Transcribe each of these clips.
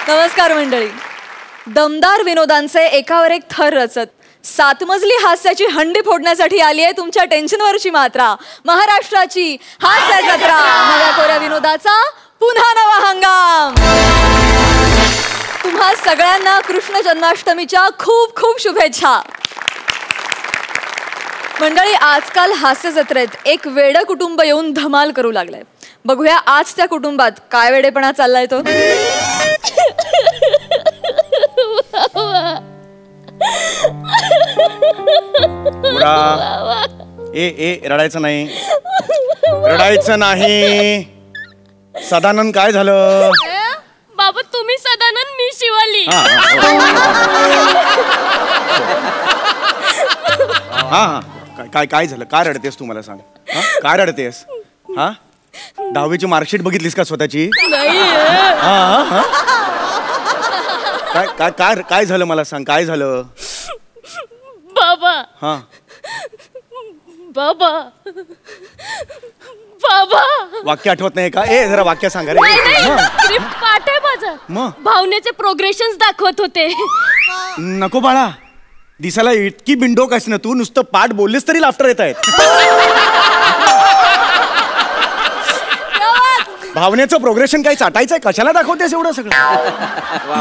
नमस्कार मंडळी. दमदार विनोदांचे एकावर एक थर रचत 7 मजली हास्याची हंडी फोडण्यासाठी आली आहे तुमच्या टेन्शनवरची मात्रा. महाराष्ट्राची हास्य जत्रा. नव्या कोऱ्या विनोदाचा पुन्हा नवा हंगाम. तुम्हा सगळ्यांना कृष्ण जन्माष्टमीच्या खूप खूप शुभेच्छा. मंडळी, आजकाल हास्य जत्रेत एक वेडं कुटुंब येऊन धमाल करू लागलंय. बघूया आज त्या कुटुंबात काय वेडेपणा चाललाय तो. ए रडायचं नाही, रडायचं नाही. सदानंद काय झालं? बाबा तुम्ही सदानंद, मी शिवाली. हा काय काय झालं? काय रडतेस तू मला सांग. काय रडतेस? हा 10वीची मार्कशीट बघितलीस का स्वतःची? काय काय काय काय झालं मला सांग. काय झालं बाबा? हा बाबा बाबा वाक्य आठवत नाही का? ए जरा वाक्य सांगा रे. स्क्रिप्ट पाठ आहे माझा. भावनेचे प्रोग्रेशन्स दाखवत होते. नको बाळा, दिसायला इतकी बिंडोक आहेस ना तू. नुसतं पाठ बोललीस तरी लाफ्टर येत आहेत. भावनेचं प्रोग्रेशन काही चाटायचंय? कशाला दाखवतेस एवढं सगळं?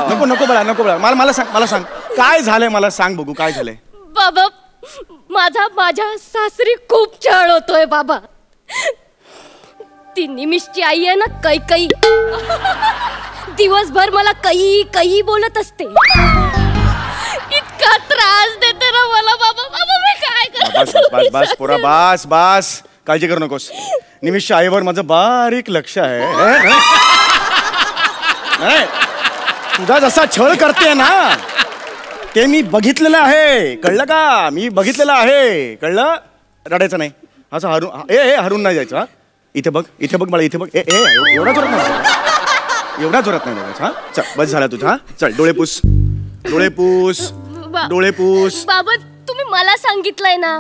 नको नको बाळा, नको बाळा. मला सांग, मला सांग काय झालंय. मला सांग बघू काय झालंय. बाबा माझ्या सासरी खूप छळ होतोय बाबा. ती निमिषची आई आहे ना, कैकई, दिवसभर मला कई बोलत असते. इतका त्रास देते ना मला बाबा. बाबा मी काय करू? बस बस पोरा, बस बस. काळजी करू नकोस. निमिष आईवर माझं बारीक लक्ष आहे. नाही, तुझा जसा छळ करते ना ते मी बघितलेलं आहे. कळलं का? मी बघितलेलं आहे. कळलं? रडायचं नाही. असं हरून हरून नाही जायचं. हा इथे बघ, इथे बघ मला, इथे बघ. एवढा जोरात नाही, एवढा जोरात नाही बघायचं. हा चल, बस झाला तुझा. हा चल, डोळे पुस, डोळे पुस, डोळे पुस. बाबा तुम्ही मला सांगितलंय ना,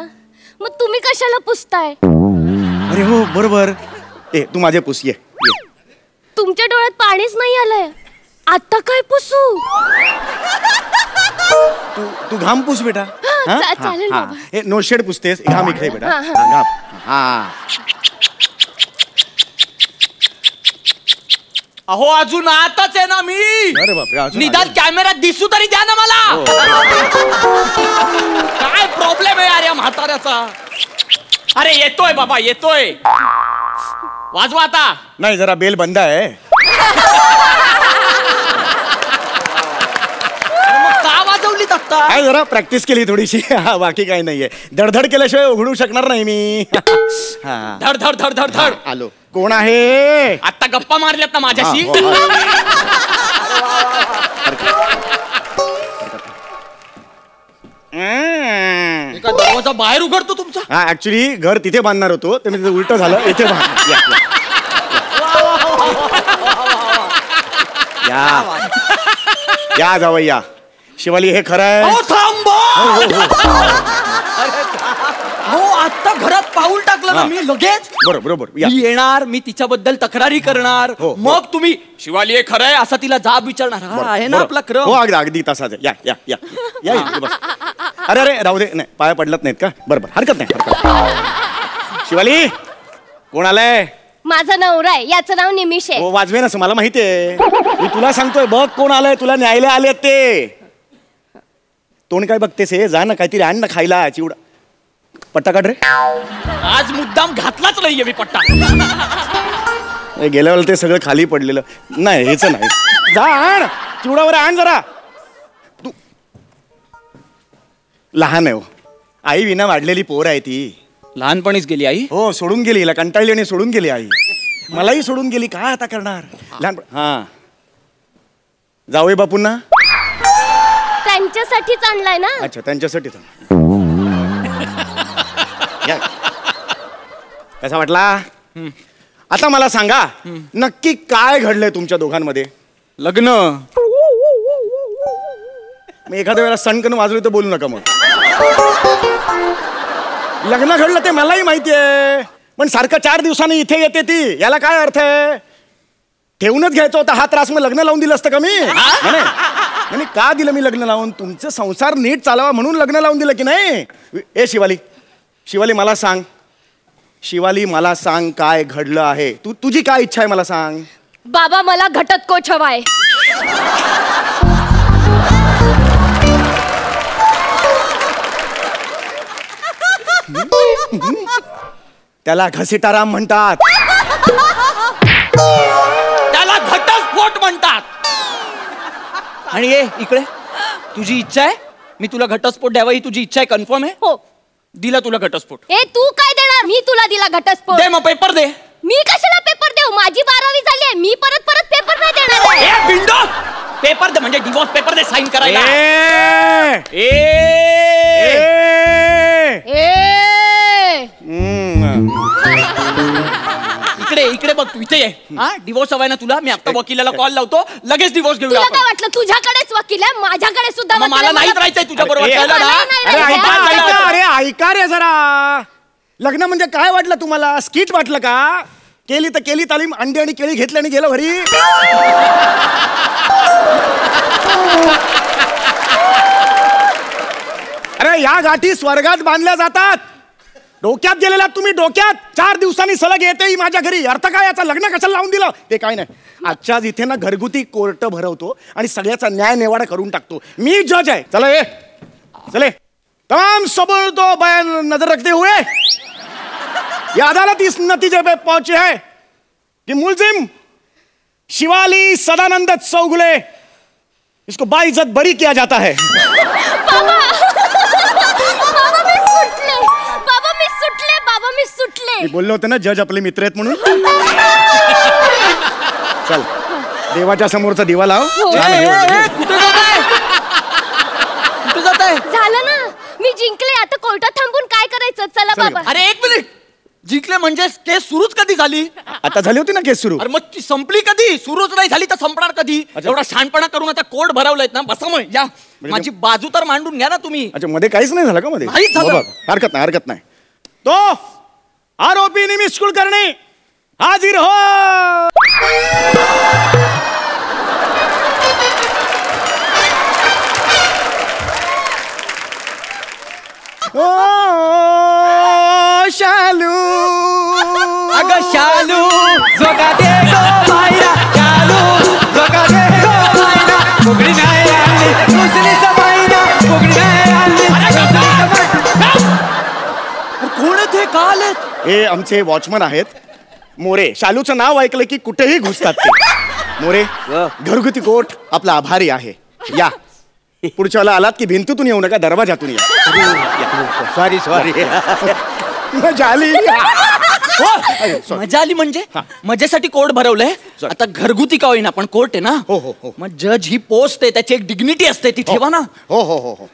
मग तुम्ही कशाला पुसताय? अरे हो बरोबर. तू माझे पुस. ये. तुमच्या डोळ्यात पाणीच नाही आलंय. आता काय पुसू? तू घाम पुस बेटा. चालेल बाबा. हे नो शेड पुसतेस, घाम इकडे बेटा. घाम. हा अहो अजून आताच आहे ना मी. अरे बापरे, निदान कॅमेऱ्यात दिसू तरी द्या ना मला. काय प्रॉब्लेम आहे यार या म्हाताऱ्याचा? अरे येतोय बाबा, येतोय. वाजवा आता. नाही, जरा बेल बंद आहे. का वाजवलीत आता? काय जरा प्रॅक्टिस केली थोडीशी. बाकी काही नाहीये. धडधड केल्याशिवाय उघडू शकणार नाही मी. धड धड धड धड धड. आलो. कोण आहे? आता गप्पा मारल्यात ना माझ्याशी. दरवाजा बाहेर उघडतो तुमचा? हा ऍक्च्युली घर तिथे बांधणार होतो, ते म्हणजे उलट झालं. इथे बांध. या जावई या. शिवाली हे खरं आहे? हो आता घरात पाऊल टाकलं ना मी लगेच. बरोबर. मी येणार, मी तिच्याबद्दल तक्रारी करणार. मग तुम्ही शिवाली हे खरंय असं तिला जाब विचारणार. हा आहे ना आपला क्रम. हो अगदी तसाच आहे. या बस. अरे राहू दे. नाही, पाया पडलत नाहीत का? बरोबर, हरकत नाही. शिवाली कोण आलंय? माझा नवरा आहे, याचं नाव निमिष आहे. हो वाजवे नस, मला माहिती आहे. मी तुला सांगतोय बघ कोण आलंय. तुला न्यायला आले ते. तोंड काय बघतेस? जा ना, काहीतरी आण ना खायला. चिवडा पट्टा काढ रे. आज मुद्दाम घातलाच नाहीये मी पट्टा. गेल्या वेळेला ते सगळं खाली पडलेलं नाही. हेच नाही. जा आण चिवडावर आण जरा. तू लहान आहे हो. आई विना वाढलेली पोर आहे ती. लहानपणीच गेली आई. हो सोडून गेली. हिला कंटाळली आणि सोडून गेली आई. मलाही सोडून गेली. काय आता करणार? लहानपण. हा जावई बापूंना त्यांच्यासाठीच आणलाय ना. अच्छा, त्यांच्यासाठीच. कसा वाटला? आता मला सांगा नक्की काय घडलंय तुमच्या दोघांमध्ये? लग्न. मग एखाद्या वेळेला सणकन वाजवली तर बोलू नका. मग लग्न घडलं ते मलाही माहिती आहे, पण सारखं 4 दिवसांनी इथे येते ती, याला काय अर्थ आहे? ठेवूनच घ्यायचा होता हा त्रास, मग लग्न लावून दिलं असतं का मी? नाही का दिलं मी लग्न लावून? तुमचं संसार नीट चालावा म्हणून लग्न लावून दिलं की नाही? ए शिवाली मला सांग, शिवाली मला सांग काय घडलं आहे? तुझी काय इच्छा आहे मला सांग. बाबा मला घटस्फोट हवाय. त्याला घसीटाराम म्हणतात. त्याला घटस्फोट म्हणतात. आणि ये इकडे, तुझी इच्छा आहे मी तुला घटस्फोट द्यावा, ही तुझी इच्छा आहे? कन्फर्म आहे? हो. दिला तुला घटस्फोट. ए तू काय देणार? मी तुला दिला घटस्फोट. दे मग पेपर दे. मी कशाला पेपर देऊ? माझी 12वी झाली आहे. मी परत पेपर नाही देणार आहे. ए बिंडो, पेपर दे, म्हणजे डिवोर्स पेपर दे साइन करायला. इकडे बघ, तू इथे ये. हा डिवोर्स हवाय ना तुला? मी आता वकिलाला कॉल लावतो, लगेच डिवोर्स घेऊया. तुला काय वाटलं तुझ्याकडेच वकील आहे? माझ्याकडे सुद्धा मग मला नाहीच राहायचंय तुझ्या बरोबर. अरे ऐका रे जरा. लग्न म्हणजे काय वाटलं तुम्हाला? स्किट वाटलं का? केली तर केली तालीम, अंडी आणि केळी घेतली आणि गेलं घरी. अरे या गाठी स्वर्गात बांधल्या जातात. डोक्यात गेलेला तुम्ही, डोक्यात 4 दिवसांनी सलग येते माझ्या घरी. अर्थ काय याचा? लग्न कशाला लावून दिलं? ते काय नाही. आजच्याच इथे ना घरगुती कोर्ट भरवतो आणि सगळ्याचा न्याय निवाडा करून टाकतो. मी जज आहे. चला ये चले. तमाम सबूत तो बयान नजर रखते हुए ये अदालत इस नतीजे पे पहुंची है कि मुलजिम शिवाली सदानंद चौगुले इसको बाइज्जत बरी किया जाता है. बाबा मी सुटले. मी बोललो होतं ना जज आपले मित्र आहेत म्हणून. चल देवाच्या समोरचा दिवा लाव. कुठे जात आहे? झालं ना, मी जिंकले. आता कोर्टात थांबून काय करायचं? चला बाबा. अरे एक मिनिट, जिंकले म्हणजे केस सुरूच कधी झाली? आता झाली होती ना केस सुरू. अरे मग ती संपली कधी? सुरूच नाही झाली तर संपणार कधी? एवढा शहाणपणा करून आता कोर्ट भरवलायत ना. बसा मग या, माझी बाजू तर मांडून घ्या ना तुम्ही. अच्छा मध्ये काहीच नाही झालं का? मध्ये नाहीच झालं. हरकत नाही. तो आरोपी निमिष कुलकर्णी हाजीर हो. शालू अगं शालू जोगा दे गो मायरा, शालू जोगा दे गो मायरा, फुगडी नाही आली दुसरी समायरा, फुगडी नाही आली. कोण ते काल? हे आमचे वॉचमन आहेत मोरे. शालूचं नाव ऐकलं की कुठेही घुसतात ते. मोरे घरगुती कोर्ट आपला आभारी आहे. या पुढच्या वेळेला आलात की भिंतीतून येऊ नका, दरवाजातून या. सॉरी मजा आली. मजा आली म्हणजे मजेसाठी कोर्ट भरवलंय. आता घरगुती का होईना पण कोर्ट आहे ना. हो. मग जज ही पोस्ट आहे, त्याची एक डिग्निटी असते, ती ठेवा ना. हो.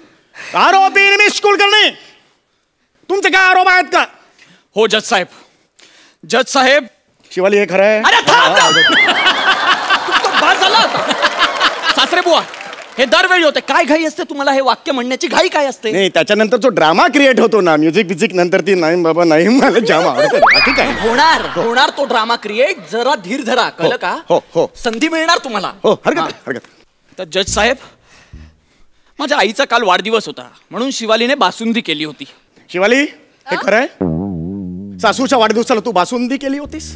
आरोपी निमिष कुलकर्णी तुमचे काय आरोप आहेत का? हो जज साहेब. शिवाली हे खरं आहे? अरे बस झाला. सासरे बुवा, हे दरवेळी होते. काय घाई असते तुम्हाला? हे वाक्य म्हणण्याची घाई काय असते? नाही, त्याच्यानंतर जो ड्रामा क्रिएट होतो ना, म्युझिक नंतर ती नाही बाबा नाही मला जाम आवडतं. ठीक आहे, होणार तो ड्रामा क्रिएट. जरा धीर धरा, कळलं का? हो. संधी मिळणार तुम्हाला. हो हरकत. तर जज साहेब, माझ्या आईचा काल वाढदिवस होता म्हणून शिवालीने बासुंदी केली होती. शिवाली हे खरं आहे? सासूच्या वाढदिवसाला तू बासुंदी केली होतीस?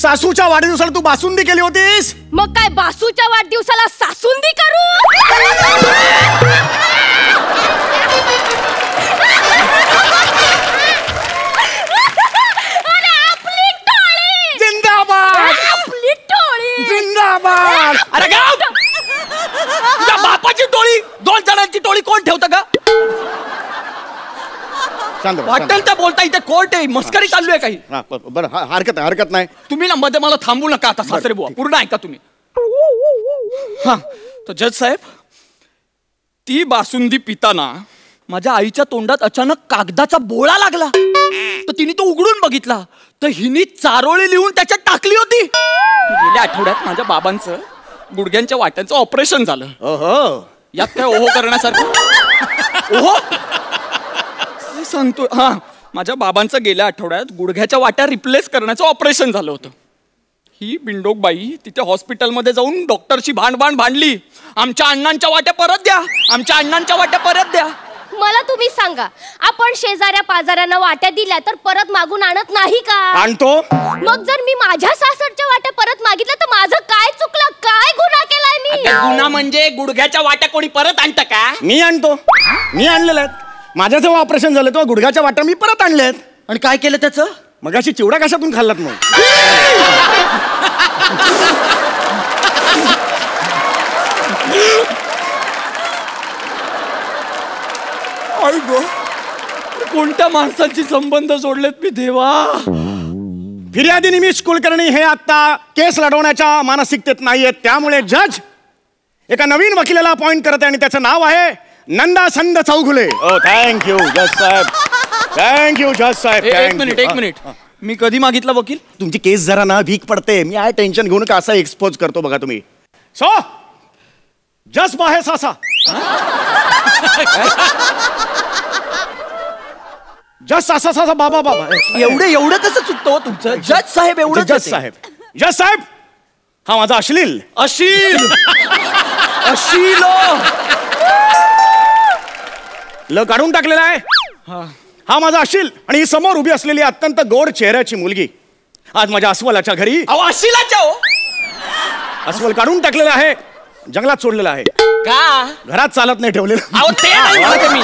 सासूच्या वाढदिवसाला तू बासुंदी केली होतीस? मग काय बासूच्या वाढदिवसाला सासुंदी करू? अरे आपली टोळी जिंदाबाद, आपली टोळी जिंदाबाद. अरे गाव, तुझ्या बापाची टोळी, 2 जणांची टोळी कोण ठेवतं का? वाटेल त्या बोलता, इथे कोर्ट आहे, मस्करी चालू आहे काही. बरं हरकत नाही. तुम्ही ना मध्ये मला थांबू नका आता. सासरे बुवा पूर्ण ऐका तुम्ही. हा तर जज साहेब, ती बासुंदी पिताना माझ्या आईच्या तोंडात अचानक कागदाचा बोळा लागला. तर तिने तो उघडून बघितला तर हिनी चारोळी लिहून त्याच्यात टाकली होती. गेल्या आठवड्यात माझ्या बाबांचं गुडघ्यांच्या वाट्यांचं ऑपरेशन झालं. यात काय ओहो करण्यासारखं? ओहो सांगतो. हा, माझ्या बाबांचं गेल्या आठवड्यात गुडघ्याच्या वाट्या रिप्लेस करण्याचं ऑपरेशन झालं होतं. ही बिंडोक बाई तिथे हॉस्पिटलमध्ये जाऊन डॉक्टरशी भांडली. आमच्या अण्णांच्या वाट्या परत द्या, आमच्या अण्णांच्या वाट्या परत द्या. मला तुम्ही सांगा, आपण शेजाऱ्या पाजाऱ्यांना वाट्या दिल्या तर परत मागून आणत नाही का? आणतो. मग जर मी माझ्या सासरच्या वाट्या परत मागितल्या तर माझं काय चुकलं? काय गुन्हा केलाय मी? गुन्हा म्हणजे गुडघ्याच्या वाट्या कोणी परत आणतं का? मी आणतो. मी आणलेल्या आहेत. माझ्या जेव्हा ऑपरेशन झालं तेव्हा गुडघ्याच्या वाट्या मी परत आणल्यात. आणि काय केलं त्याचं? मग अशी चिवडा कशातून खाल्लात मग? कोणत्या माणसांची संबंध जोडलेत मी देवा. फिर्यादी निमिष कुलकर्णी हे आता केस लढवण्याच्या मानसिकतेत नाहीयेत. त्यामुळे जज एका नवीन वकिलाला अपॉइंट करत आहे आणि त्याचं नाव आहे नंदा संद चौगुले. थँक्यू जज साहेब. थँक्यू जज साहेब. एक मिनिट मी कधी मागितलं वकील? तुमची केस जरा ना वीक पडते. मी आहे टेन्शन घेऊन का असा एक्सपोज करतो बघा तुम्ही. सो जज बाहे सासा जज सासा सासा बाबा बाबा. एवढं कसं चुकतं हो तुमचं? जज साहेब एवढं. जज साहेब हा माझा अश्लील ल काढून टाकलेला आहे. हा माझा अश्लील. आणि ही समोर उभी असलेली अत्यंत गोड चेहऱ्याची मुलगी आज माझ्या अस्वलाच्या घरी. अस्वल काढून टाकलेला आहे, जंगलात सोडलेला आहे. का? घरात चालत नाही ठेवलेलं. अहो ते नाही म्हणत मी.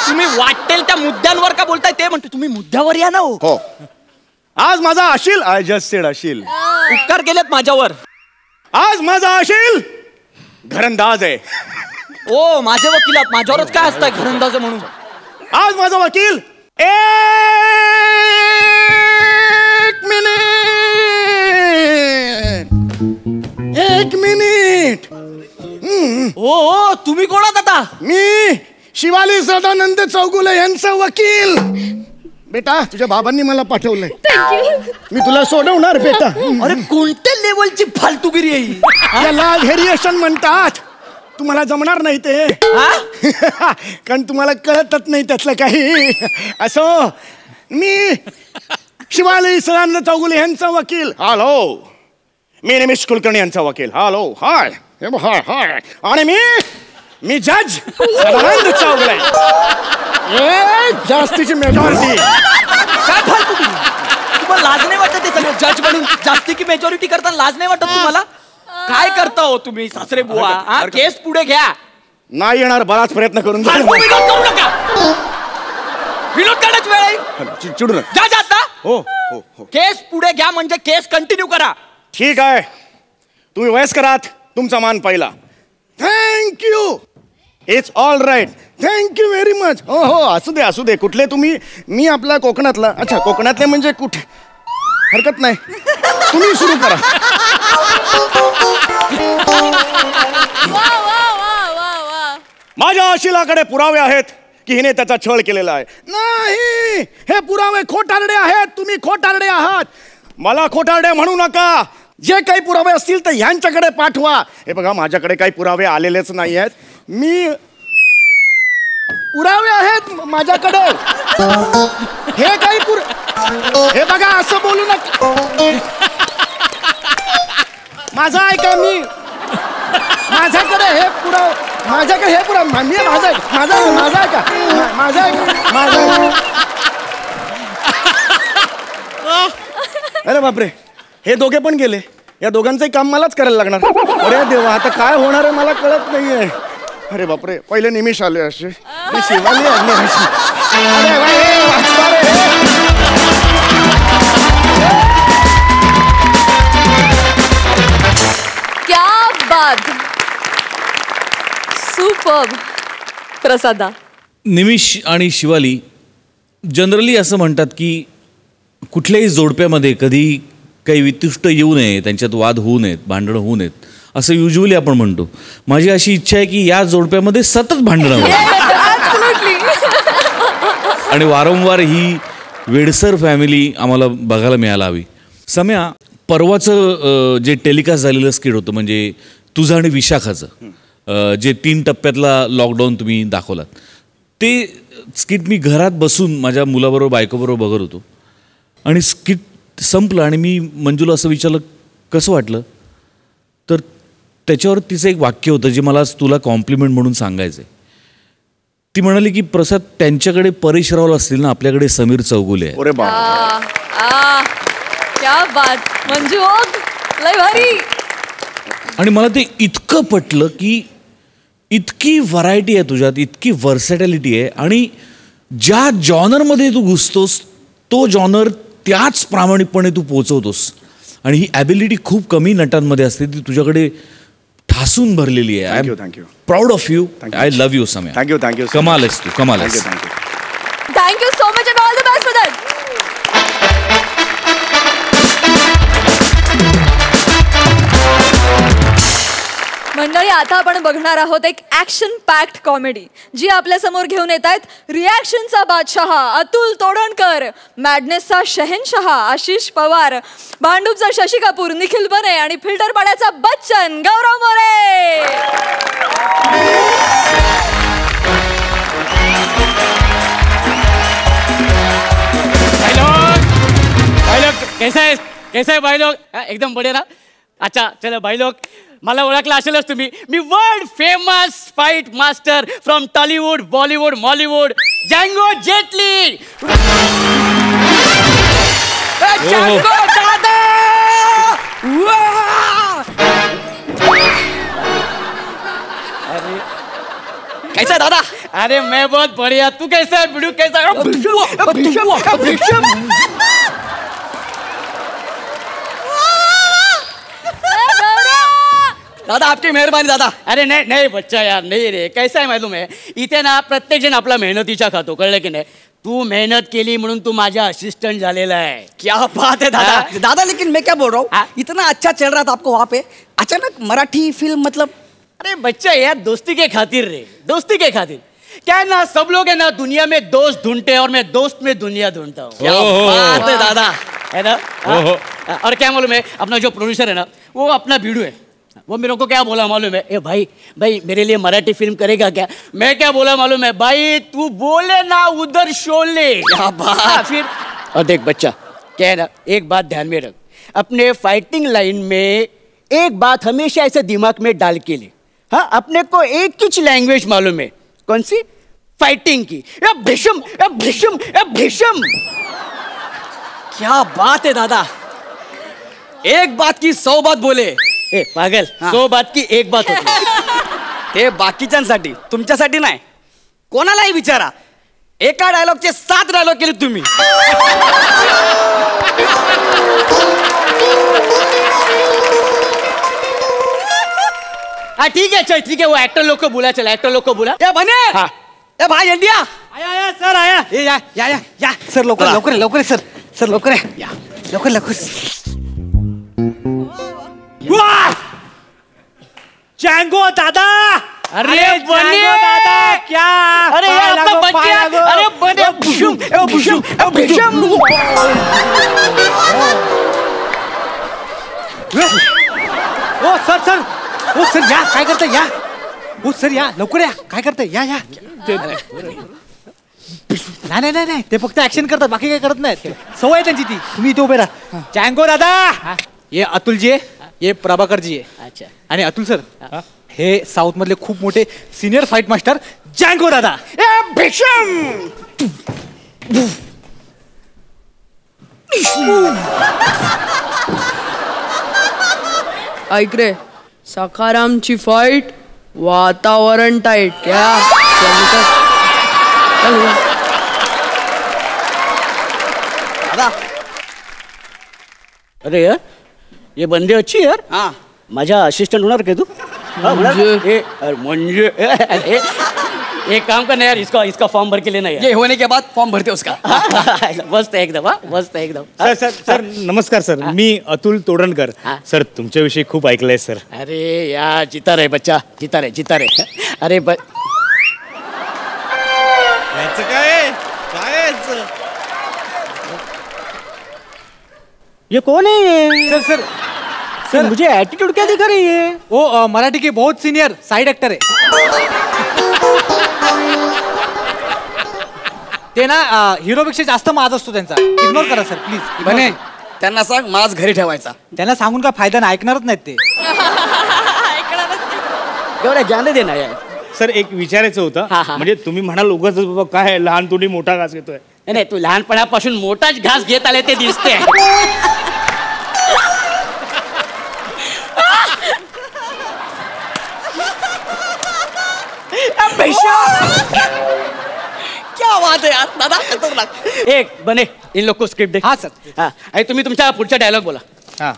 तुम्ही वाटेल त्या मुद्द्यांवर का बोलताय ते म्हणतो. तुम्ही मुद्द्यावर या ना. हो आज माझा अशील. आय जस्ट सेड अशील. उपकार केलेत माझ्यावर. आज माझा अशील घरंदाज आहे. ओ माझे वकिलात माझ्यावरच काय असतंय घरंदाज म्हणून. आज माझा वकील एक मिनिट. ओ तुम्ही कोण आहात आता? मी शिवाली सदानंद चौगुले यांचा वकील. बेटा तुझ्या बाबांनी मला पाठवलंय. मी तुला सोडवणार बेटा. अरे कोणत्या लेवलची फालतूगिरी आहे? याला व्हेरिएशन म्हणतात. तुम्हाला जमणार नाही ते कारण तुम्हाला कळतच नाही त्यातलं काही. असो मी शिवाली सदानंद चौगुले यांचा वकील. हॅलो मी निमिष कुलकर्णी यांचा वकील. हॅलो हाय हाय हाय. आणि मी जज सदानंद चौगुले. जास्तीची मेजॉरिटी. काय फालतू तुम्हाला लाज नाही वाटत? ते सगळं जज म्हणून जास्ती की मेजॉरिटी करताना लाज नाही वाटत तुम्हाला? काय करता हो तुम्ही सासरे बुवा? केस पुढे घ्या. नाही येणार. बराच प्रयत्न करून विनोद करू नका. विनोद करण्याच वेळ आहे. चिडू नका. जा आता. हो हो हो. केस पुढे घ्या म्हणजे केस कंटिन्यू करा. ठीक आहे. तुम्ही वयस्कर आहात. तुमचा मान पहिला. Thank you. It's all right. Thank you very much. हो हो असू दे कुठले तुम्ही? मी आपला कोकणातला. अच्छा कोकणातले म्हणजे कुठे? हरकत नाही तुम्ही सुरू करा. माझ्या अशिलाकडे पुरावे आहेत की हिने त्याचा छळ केलेला आहे. नाही हे पुरावे खोटारडे आहेत. तुम्ही खोटारडे आहात. मला खोटारडे म्हणू नका. जे काही पुरावे असतील तर ह्यांच्याकडे पाठवा. हे बघा माझ्याकडे काही पुरावे आलेलेच नाही आहेत. मी पुरावे आहेत माझ्याकडे. हे काही हे बघा असं बोलू नका. माझा ऐका. मी माझ्याकडे हे पुरावे. माझ्याकडे हे पुरावे. माझा ऐका. अरे बापरे हे दोघे पण गेले. या दोघांचंही काम मलाच करायला लागणार. अरे देवा आता काय होणार आहे मला कळत नाहीये. अरे बापरे पहिले निमिष आले असे. मी शिवाली आले अशी. क्या बात. सुपर्ब. प्रसादा. निमिष आणि शिवाली जनरली असं म्हणतात की कुठल्याही जोडप्यामध्ये कधी काही वितुष्ट येऊ नये, त्यांच्यात वाद होऊ नयेत, भांडणं होऊ नयेत असं युजली आपण म्हणतो. माझी अशी इच्छा आहे की या जोडप्यामध्ये सतत भांडणं आणि वारंवार ही वेडसर फॅमिली आम्हाला बघायला मिळायला हवी. सम्या परवाचं जे टेलिकास्ट झालेलं स्किट होतं म्हणजे तुझं आणि विशाखाचं जे 3 टप्प्यातला लॉकडाऊन तुम्ही दाखवलात ते स्किट मी घरात बसून माझ्या मुलाबरोबर बायकोबरोबर बघत होतो आणि स्किट संपलं आणि मी मंजूला असं विचारलं कसं वाटलं? तर त्याच्यावर तिचं एक वाक्य होतं जे मला तुला कॉम्प्लिमेंट म्हणून सांगायचं आहे. ती म्हणाली की प्रसाद, त्यांच्याकडे परेश रावल असतील ना, आपल्याकडे समीर चौगुले आहे. अरे बाप. क्या बात मंजू, लय भारी. आणि मला ते इतकं पटलं की इतकी व्हरायटी आहे तुझ्यात, इतकी वर्सॅटिलिटी आहे, आणि ज्या जॉनरमध्ये तू घुसतोस तो जॉनर त्याच प्रामाणिकपणे तू पोचवतोस. आणि ही ॲबिलिटी खूप कमी नटांमध्ये असते, ती तुझ्याकडे ठासून भरलेली आहे. Thank you thank you proud of you. I love you Samya. Thank you thank you. कमाल आहेस तू, कमाल आहेस. Thank you. Thank you so much and all the best for that. मंडळी, आता आपण बघणार आहोत एक ॲक्शन पॅक्ड कॉमेडी जी आपल्या समोर घेऊन येत आहेत रिॲक्शनचा बादशाह अतुल तोडणकर, मॅडनेसचा शहेनशहा आशिष पवार, भांडूपचा शशी कपूर निखिल बने आणि फिल्टर पाड्याचा बच्चन गौरव मोरे. भाई लोग कैसा है भाई लोग? एकदम बढ़िया ना. अच्छा चलो भाई लोग, मला ओळखलं असेलच तुम्ही. मी world famous fight master from Tollywood, Bollywood, Mollywood, जँगो जेटली. जँगो दादा. कैसा है दादा? अरे मैं बहुत बढ़िया. तू कैसा है बिडू? कैसा है? दादा आपकी मेहरबानी दादा. अरे नाही नाही बच्चा यार, नाही रे. कैसा आहे मालूम आहे, इथे ना प्रत्येक जण आपला मेहनतीचा खातो, कळलं की नाही. तू मेहनत केली म्हणून तू माझा असिस्टंट झालेला आहे. क्या बात है दादा. दादा लेकिन मैं क्या बोल रहा हाँ? हूँ, इतना अच्छा चल रहा था आपको वहाँ पे, अचानक मराठी फिल्म, मतलब अरे बच्चा यार, दोस्ती के खातिर रे, दोस्ती के खातिर. क्या है ना, सब लोग है ना दुनिया में दोस्त ढूंढते हैं और मैं दोस्त में दुनिया ढूंढता हूँ. क्या बात है दादा. है ना. और क्या मालूम है, अपना जो प्रोड्यूसर है ना, वो अपना बीड़ू है. वो मेरे को क्या बोला मालूम है, ए भाई भाई मेरे लिए मराठी फिल्म करेगा क्या? मैं क्या बोला मालूम है, भाई तू बोले ना उधर शोले. क्या बात. फिर और देख बच्चा, क्या है ना, एक बात ध्यान में रख. अपने फाइटिंग लाइन में एक बात हमेशा ऐसे दिमाग में डाल के ले. हाँ, अपने को एक कुछ लैंग्वेज मालूम है. कौन सी? फाइटिंग की. भीषम भीषम भीषम. क्या बात है दादा. एक बात की 100 बात बोले. ए पागल, 100 बात की एक बात होती. ते बाकीच्यांसाठी, तुमच्यासाठी नाही. कोणालाही विचारा, एका डायलॉगचे 7 डायलॉग केले तुम्ही. हाँ ठीक है, चल ठीक है, वो एक्टर लोग को बुला, चल एक्टर लोग को बुला. ए बने. हाँ. ए भाई इंडिया. आया सर आया. ए या सर, लवकर सर लवकर या लवकर. जँगो दादा. अरे बने दादा, क्या? अरे यार अपना बच्चे. अरे बने भूषम भूषम भूषम. ओ सर या, काय करताय? या ओ सर, या लवकर या. काय करताय? या नाही, ते फक्त ऍक्शन करतात, बाकी काय करत नाहीत. सवय आहे त्यांची ती. तुम्ही इथे उभे राहा. जँगो दादा, ये अतुल जी आहे, ये प्रभाकर जी आहे. अच्छा. आणि अतुल सर, हे साऊथ मधले खूप मोठे सिनियर फाईट मास्टर जँगो दादा. भीषम. ऐक रे, सखारामची फाईट, वातावरण टाईट. क्या दादा. अरे यार, ये बंदे अच्छी है यार. हाँ. माझा असिस्टंट होणार का तू? म्हणजे एक काम करना यार, इसका फॉर्म भर के लेना यार. ये होने के बाद फॉर्म भरते उसका. मस्त एकदम. हाँ मस्त एकदम. सर नमस्कार सर. मी अतुल तोडणकर. सर तुमच्याविषयी खूप ऐकलंय सर. अरे यार, जीता रे बच्चा, जीता रे. अरे ये कौन है? सर मुझे एटीट्यूड क्या दिखा रही है? वो मराठी के बहुत सीनियर साइड एक्टर है. ते ना हिरोपेक्षा जास्त माज असतो त्यांचा. इग्नोर करा सर प्लीज. बने, त्यांना सांग मास्क घरी ठेवायचा. त्यांना सांगून काय फायदा नाही, ऐकणारच नाहीत ते. एवढ्या जाने दे ना यार. सर एक विचारायचं होतं, हा, हा. म्हणजे तुम्ही म्हणाल उगाच बाबा काय लहान तुडी मोठा घास घेतोय. नाही तू लहानपणापासून मोठाच घास घेत आले ते दिसते. क्या बात है यार दादा, खतरनाक. एक बने इन लोग को स्क्रिप्ट दे. हा सर. हा आणि तुम्ही तुमच्या पुढचा डायलॉग बोला. हा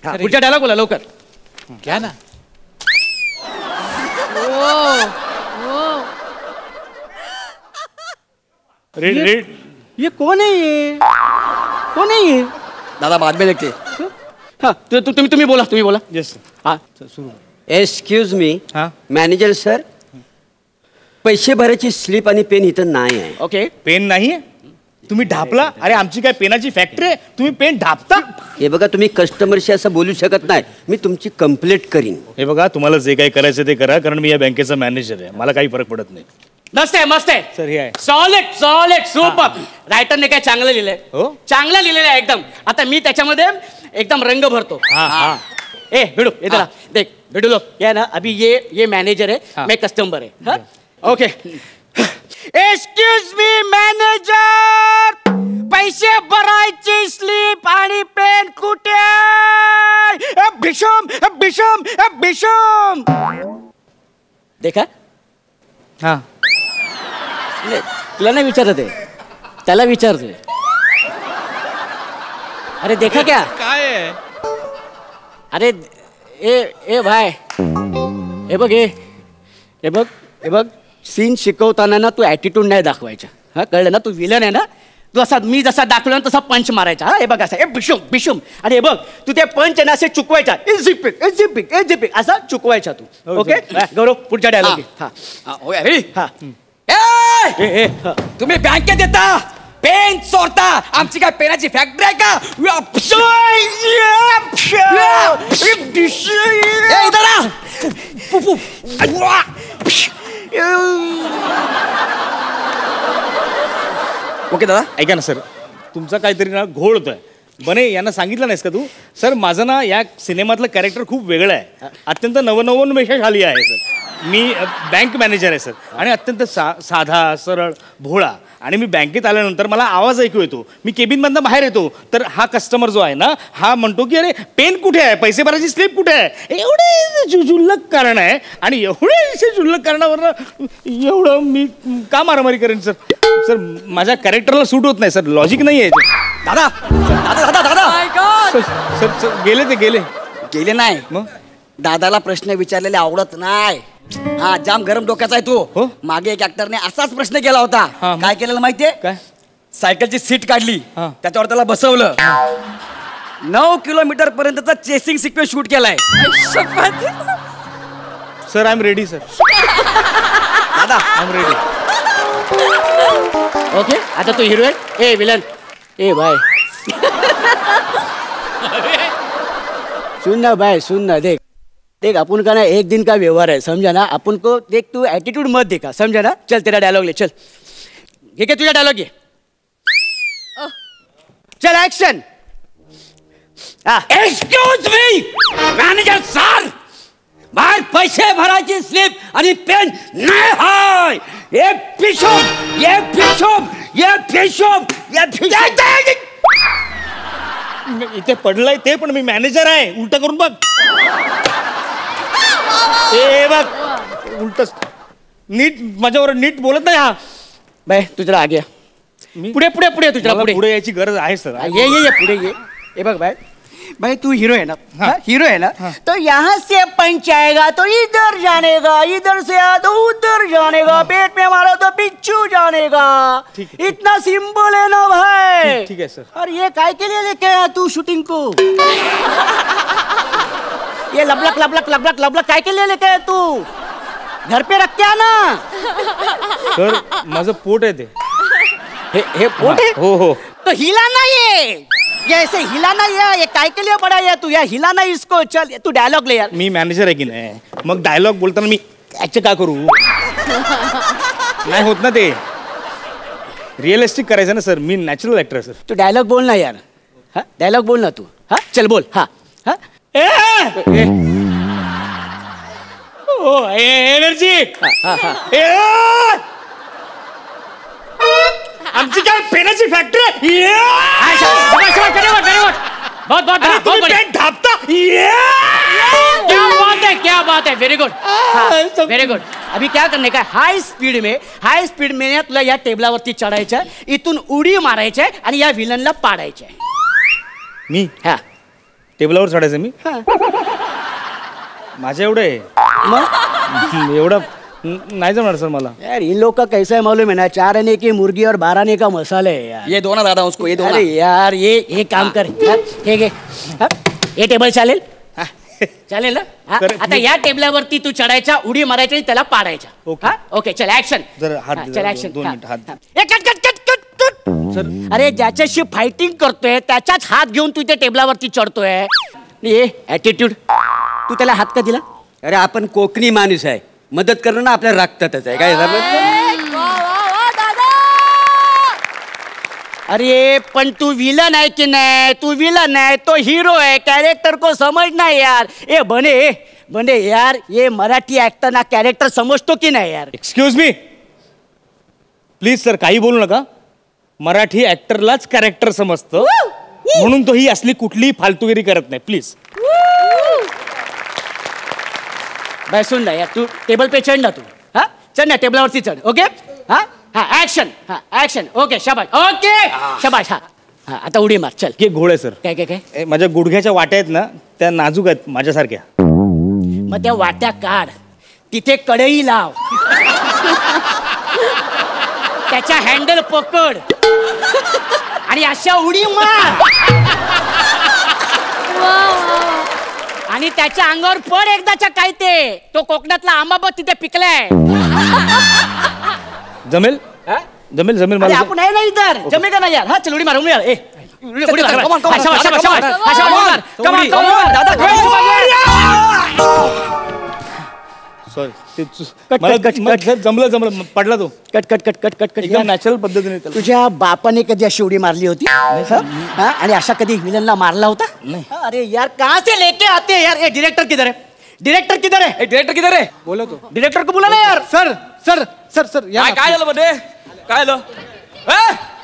हा, पुढचा डायलॉग बोला लवकर. घ्या ना. Red red. ये कौन है ये? कौन है ये? दादा बाद में देखते. हाँ तुम्ही बोला. येस हाँ. एक्सक्यूज मी हा. मॅनेजर सर, पैसे भरायची स्लिप आणि पेन इथं नाही आहे. ओके. पेन नाहीये? तुम्ही ढापला? अरे आमची काय पेनाची फॅक्टरी आहे, तुम्ही पेन ढापता? हे बघा, तुम्ही कस्टमरशी असं बोलू शकत नाही. मी तुमची कंप्लेंट करीन. हे बघा, तुम्हाला जे काही करायचं ते करा, कारण मी या बँकेचा मॅनेजर आहे, मला काही फरक पडत नाही. मस्त आहे सर हे आहे. Solid super. रायटरने काय चांगलं लिहिलंय. हो? चांगलं लिहिलेलं आहे एकदम. आता मी त्याच्यामध्ये एकदम रंग भरतो. हा. ए भिडू इधर आ. देख भिडू लोग क्या है ना, अभी ये मैनेजर है, मैं कस्टमर है. हाँ? ओके. एक्सक्यूज मी मॅनेजर, पैसे भरायची स्लिप आणि पेन कुठे? भीषम. देखा? हा. तुला नाही विचारत आहे, त्याला विचारतोय. अरे देखा क्या? काय आहे? अरे ए भाई, हे बघ सीन शिकवताना ना तू ऍटिट्यूड नाही दाखवायचा. हा कळलं ना, तू विलन आहे ना, तू असा मी जसा दाखवला ना तसा पंच मारायचा. हा हे बघ असा बिशुम. आणि हे बघ तू ते पंच ना असे चुकवायचा. इजिपिक असा चुकवायचा तू. ओके गौरव, पुढच्या डायलॉग. हा. तुम्ही बँकेत येता, पेन चोरता, आमची काय पेनाची फॅक्टरी आहे का? ओके दादा. ऐका ना सर, तुमचा काहीतरी ना घोळ होतोय. बने यांना सांगितलं नाहीस का तू? सर माझं ना या सिनेमातलं कॅरेक्टर खूप वेगळं आहे, अत्यंत नवनवोन्मेषशाली आहे सर. मी बँक मॅनेजर आहे सर, आणि अत्यंत साधा सरळ भोळा. आणि मी बँकेत आल्यानंतर मला आवाज ऐकू येतो. मी केबिनमधनं बाहेर येतो तर हा कस्टमर जो आहे ना, हा म्हणतो की अरे पेन कुठे आहे, पैसे भरायची स्लिप कुठे आहे. एवढे जुल्लक कारण आहे, आणि एवढे जुल्लक कारणावर एवढं मी का मारामारी करेन सर? सर माझ्या कॅरेक्टरला सूट होत नाही सर, लॉजिक नाही आहे. दादा सर गेले नाही. मग दादाला प्रश्न विचारलेले आवडत नाही. हा जाम गरम डोक्याचा आहे हो? तो. मागे एक ऍक्टरने असाच प्रश्न केला होता. काय केलेलं माहितीये? काय? सायकलची सीट काढली, हा. त्याच्यावर त्याला बसवलं. 9 किलोमीटर पर्यंतचा चेसिंग सिक्वेन्स शूट केलाय. Sir I am ready sir. दादा आय एम रेडी. ओके आता तू हिरोईन, ए विलन, ए भाई सुन ना भाई, सुन ना. देख अपन का ना एक दिन का व्यवहार है, समझा ना. अपन को देख, तू एटीट्यूड मत देखा, समझा ना. चल तेरा डायलॉग ले, चल. ठीक है तुझा डायलॉग ये. चल action. Excuse me manager sir, बाहेर पैसे भरायची स्लिप आणि पेन नाही हाय. इथे पडलंय ते, पण मी मॅनेजर आहे. उलट करून बघ. ए बघ उलट, नीट माझ्यावर नीट बोलत नाही हा. भाई तुझा आगे पुढे तुझ्या पुढे यायची गरज आहे सर. ये पुढे ये. ए बघ भाई तू हीरो है ना. हीरो है ना, तो यहाँ से पंच आएगा तो इधर जानेगा, इधर से आया तो उधर जानेगा, पेट में मारा तो पिच्चू जानेगा. इतना सिंपल है ना भाई. ठीक है सर. और ये काय के लिए लेके आया तू शूटिंग को? ये लबलक काय के लिए लेके आया तू? घर पे रख के आना. सर माझं पोट आहे ते. हे पोट है? हो. तो हिलाना ये ऐसे हिलाना. ये काय के लिए पड़ा है तू? या हिलाना इसको. चल तू डायलॉग ले यार. मी मॅनेजर आहे की नाही, मग डायलॉग बोलताना मी ऍक्ट का करू? नाही होत ना ते. रिअलिस्टिक करायचं ना सर, मी नॅचरल ऍक्टर सर. तू डायलॉग बोल ना यार. हा डायलॉग बोल ना तू. हा चल बोल. हा हा एनर्जी. आमची काय पेनाची फॅक्टरी. क्या बात है वेरी गुड वेरी गुड. अभी क्या करने का हाई स्पीड में तुला या टेबलावरती चढायचं, इथून उडी मारायचं आणि या विलनला पाडायचं. मी हा टेबलावर चढायचं मी. माझं एवढं एवढं नाही जमणार सर मला. यार इन लोग का कैसा है मालूम है ना, 4 आने की मुर्गी और 12 आने का मसाला है यार. ये दो ना दादा उसको, ये दो ना. अरे यार ये काम कर. ठीक आहे हे टेबल चालेल. चालेल ना. आता या टेबलावरती तू चढायचा, उडी मारायची आणि त्याला पाडायचा. ओके चल ऍक्शन. चल ऍक्शन. 2 मिनिट हात. अरे ज्याच्याशी फायटिंग करतोय त्याच्याच हात घेऊन तू त्या टेबलावरती चढतोय. ये ऍटिट्यूड. तू त्याला हात का दिला. अरे आपण कोकणी माणूस आहे, मदत करणं ना आपल्या रक्तातच आहे. काय अरे पण तू विलन आहे की नाही. तू विलन आहे, तो हीरो आहे. कैरेक्टर को समझना यार. ए बने यार ये मराठी एक्टर ना कैरेक्टर समझतो की नाही यार. एक्सक्यूज मी प्लीज सर, काही बोलू नका. मराठी ऍक्टरलाच कॅरेक्टर समजतं, म्हणून तो ही असली कुठलीही फालतूगिरी करत नाही. प्लीज बाय सुन ना यार, तू टेबल पे चढ ना तू. हा चढ ना टेबलावरती चढ. ओके हा हा ऍक्शन. हा ऍक्शन. ओके शाबाश. ओके शाबाश. हा हा आता उडी मार. चल. हे घोड आहे सर. काय काय काय माझ्या गुडघ्याच्या वाट्या आहेत ना, त्या नाजूक आहेत माझ्यासारख्या. मग त्या वाट्या काढ, तिथे कढई लाव, त्याच्या हँडल पकड आणि अशा उडी मार आणि त्याच्या अंगावर पड एकदाच्या. काय ते तो कोकणातला आंबा बघ तिथे पिकलाय. जमेल जमेल जमेल मला. आपण आहे ना इधर. जमेल का नाही यार. हा चल उडी मार. उडी मार. उडी सॉरी जमलं पडला तो. Cut cut cut cut cut cut. एकदम नॅचरल पद्धतीने. तुझ्या बापाने कधी अशी उडी मारली होती आणि अशा कधी विलनला मारला होता. अरे यार कहाँ से लेके आते हैं यार. डायरेक्टर किधर है. डायरेक्टर किधर है. डायरेक्टर किधर आहे. बोला तो डायरेक्टर को बोला ना यार. सर सर सर सर काय झालं मध्ये. काय झालं.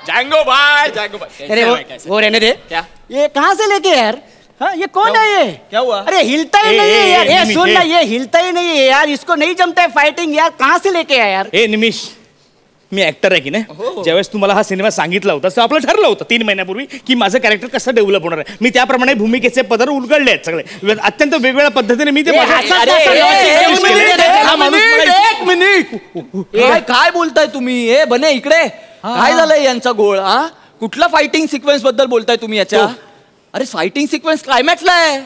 जँगो बाय. अरे वो रहने दे. क्या? ये कहाँ से लेके यार. हाँ ये कौन है ये. क्या हुआ. अरे हिलता ही नहीं है यार. ये सुन ना, ये हिलता ही नहीं है यार. इसको नहीं जमता है फाइटिंग यार. कहाँ से लेके आया यार. ए निमिष, मी ऍक्टर आहे की नाही. ज्यावेळेस तुम्हाला हा सिनेमा सांगितला होता तर आपलं ठरलं होतं 3 महिन्यापूर्वी की माझं कॅरेक्टर कसं डेव्हलप होणार आहे. मी त्याप्रमाणे भूमिकेचे पदर उलगडले आहेत सगळे. अत्यंत वेगवेगळ्या पद्धतीने मी ते. एक मिनिट. काय बोलताय तुम्ही. ए बने इकडे. काय झालंय यांचा गोळ. हा कुठला फायटिंग सिक्वेन्स बद्दल बोलताय तुम्ही याच्या. अरे फायटिंग सिक्वेन्स क्लायमॅक्सला आहे.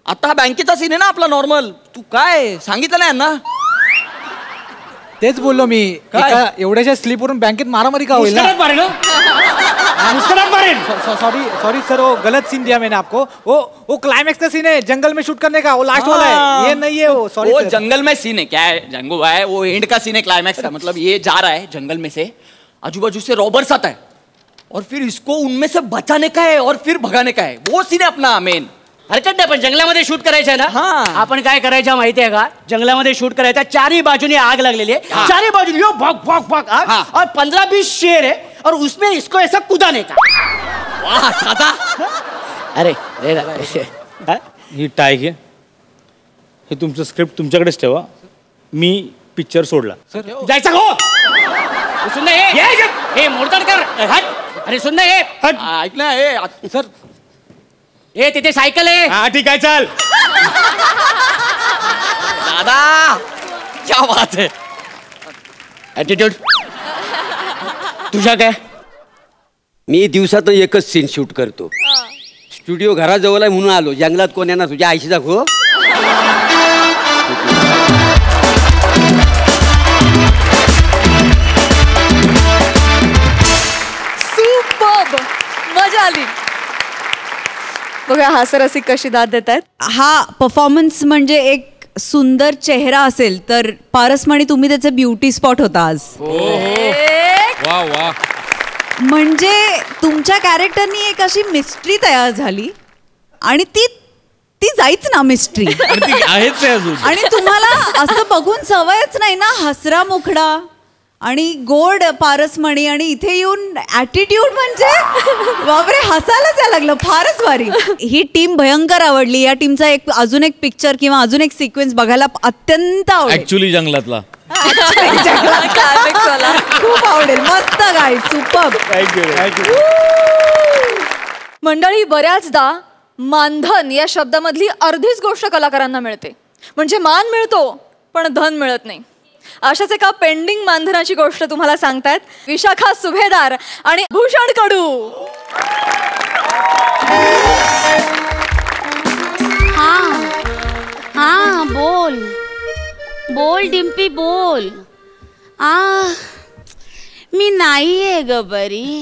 आता हा बँकेचा सीन आहे ना आपला नॉर्मल. तू काय सांगितलं नाही यांना. तेच बोललो मी. एवढ्याच्या स्लीपवरून बँकेत मारामारी का होईल. सॉरी सर, वो गलत सीन दिया मैंने आपको. वो क्लाइमैक्स का सीन है जंगल में शूट करने का. वो लास्ट वाला है, ये नहीं है वो. सॉरी. वो जंगल में सीन है. क्या है जंगो भाई, वो एंड का सीन है क्लाइमैक्स का. मतलब ये जा रहा है जंगल में से, आजू बाजू से रॉबर्स आता है और फिर इसको उनमें से बचाने का है और फिर भगाने का है. वो सीन है अपना मेन. हरकत नाही पण जंगलामध्ये शूट करायचं आहे ना. हा. आपण काय करायचं माहिती आहे का. जंगलामध्ये शूट करायचं. चारी बाजूने आग लागलेली आहे. चारी बाजूने यो भग भग भग आग. और 15-20 शेर है और उसमें इसको ऐसा कुदाने का. वाह दादा. अरे ही टाय घे. हे तुमचं स्क्रिप्ट तुमच्याकडेच ठेवा. मी पिक्चर सोडला. जायचा हो. सुन ना हे मोडतोड कर. हट. अरे सुन ना हे. हट. ऐक ना. ए सर हे तिथे सायकल आहे. हा ठीक आहे चाल. दादा क्या बात है. ऍटिट्यूड तुझा काय. मी दिवसात एकच सीन शूट करतो. स्टुडिओ घराजवळ आहे म्हणून आलो. जंगलात कोण येणार तुझ्या आईशी दाखव. सुपर्ब. मजा आली. बघा हास्यरसिक कशी दाद देत आहेत. हा परफॉर्मन्स म्हणजे एक सुंदर चेहरा असेल तर पारसमणी तुम्ही त्याचे ब्युटी स्पॉट होता आज. वा वा. म्हणजे तुमच्या कॅरेक्टरनी एक अशी मिस्ट्री तयार झाली आणि ती जाईच ना मिस्ट्री. आहेच आहे अजून. आणि तुम्हाला असं बघून सवयच नाही ना, हसरा मुखडा आणि गोड पारसमणी आणि इथे येऊन ॲटिट्यूड म्हणजे बापरे, हसायलाच यायला लागलं. फारच भारी. ही टीम भयंकर आवडली. या टीमचा अजून एक पिक्चर किंवा अजून एक सिक्वेन्स बघायला अत्यंत आवडेल. ऍक्च्युली जंगलातला खूप आवडेल. मस्त गाय, सुपर. थँक्यू. मंडळी, बऱ्याचदा मानधन या शब्दामधली अर्धीच गोष्ट कलाकारांना मिळते. म्हणजे मान मिळतो पण धन मिळत नाही. अशाच एका पेंडिंग मानधनाची गोष्ट तुम्हाला सांगतायत विशाखा सुभेदार आणि भूषण कडू. हा बोल बोल डिम्पी बोल. मी नाहीये ग बरी.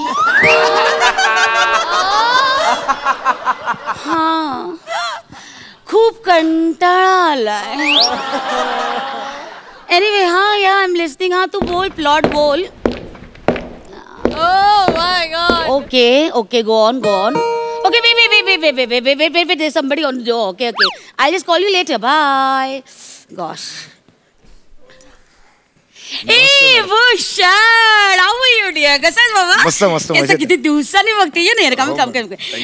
हा खूप कंटाळा आलाय. एनिवे हा या आय एम लिस्निंग. हा तू बोल, प्लॉट बोल. Okay okay go on. Okay, wait. There's somebody on the door. Okay. I'll just call you later. Bye. Gosh. Hey, Bhushan, how are you dear? कसं आहेस बाबा? मस्त. कसं किती दिवसांनी बघते ना यार. काम.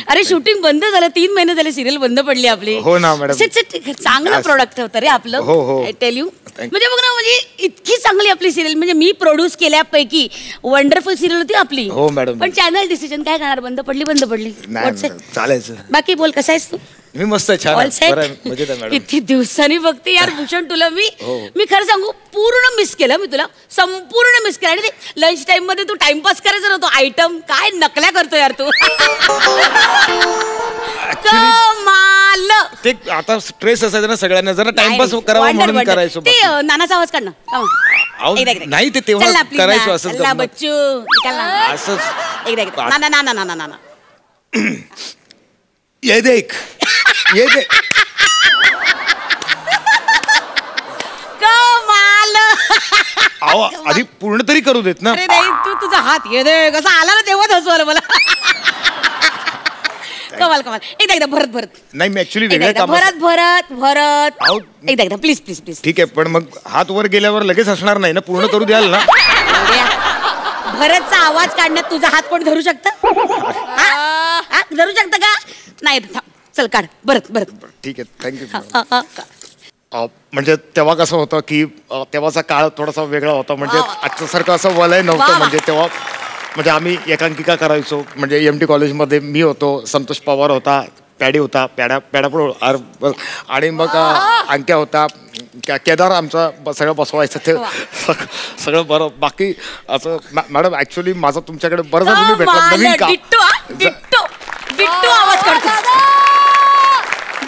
अरे शूटिंग बंद झालं, 3 महिने झाले, सिरियल बंद पडली आपली. हो ना मॅडम. चांगलं प्रोडक्ट होतं रे आपलं. हो. I tell you. म्हणजे बघ ना, म्हणजे इतकी चांगली आपली सिरियल, म्हणजे मी प्रोड्यूस केल्यापैकी वंडरफुल सिरियल होती आपली. हो मॅडम. पण चॅनल डिसिजन काय करणार, बंद पडली. चालायचं. बाकी बोल, कसा आहेस तू? मी मस्त, छान. किती दिवसांनी बघते यार भूषण तुला मी खरं सांगू, पूर्ण मिस केलं मी तुला, संपूर्ण मिस केलं. आणि ते लंच टाइम मध्ये तू टाइमपास करायचा नव्हतो आयटम, काय नकल्या करतो यार तू. कमाल. ते आता स्ट्रेस असायचा ना सगळ्यांना, जरा टाइमपास करावा म्हणून करायचो. ते नानाचा आवाज काढ ना. नाही ते तेव्हा करायचो असंच. बच्चू असंच. ना ये देख. कमाल. आधी पूर्ण तरी करू देत ना. अरे नाही, तू तुझा हात ये दे कसा आला ना तेव्हाच हसू आलं मला. कमाल. एकदा भरत. नाही मी ऍक्च्युली वेगळ्या भरत. एकदा प्लीज. ठीक आहे, पण मग हात वर गेल्यावर लगेच असणार नाही ना, पूर्ण करू द्याल ना. भरतचा आवाज काढण्यात तुझा हात कोण धरू शकतं? धरू शकतं का? नाही. चल काढ भरत. ठीक आहे, थँक्यू. म्हणजे तेव्हा कसं होतं की तेव्हाचा काळ थोडासा वेगळा होता. म्हणजे आजच्या सारखं असं वलय नव्हतं. म्हणजे तेव्हा म्हणजे आम्ही एकांकिका करायचो. म्हणजे MT कॉलेजमध्ये मी होतो, संतोष पवार होता, पॅडी होता, पॅडा आणि मग अंक्या होता, केदार आमचा सगळं बसवायचं. ते सगळं बरं. बाकी असं मॅडम ऍक्च्युली माझं तुमच्याकडे बरं झालं तुम्ही भेटला. नवीन का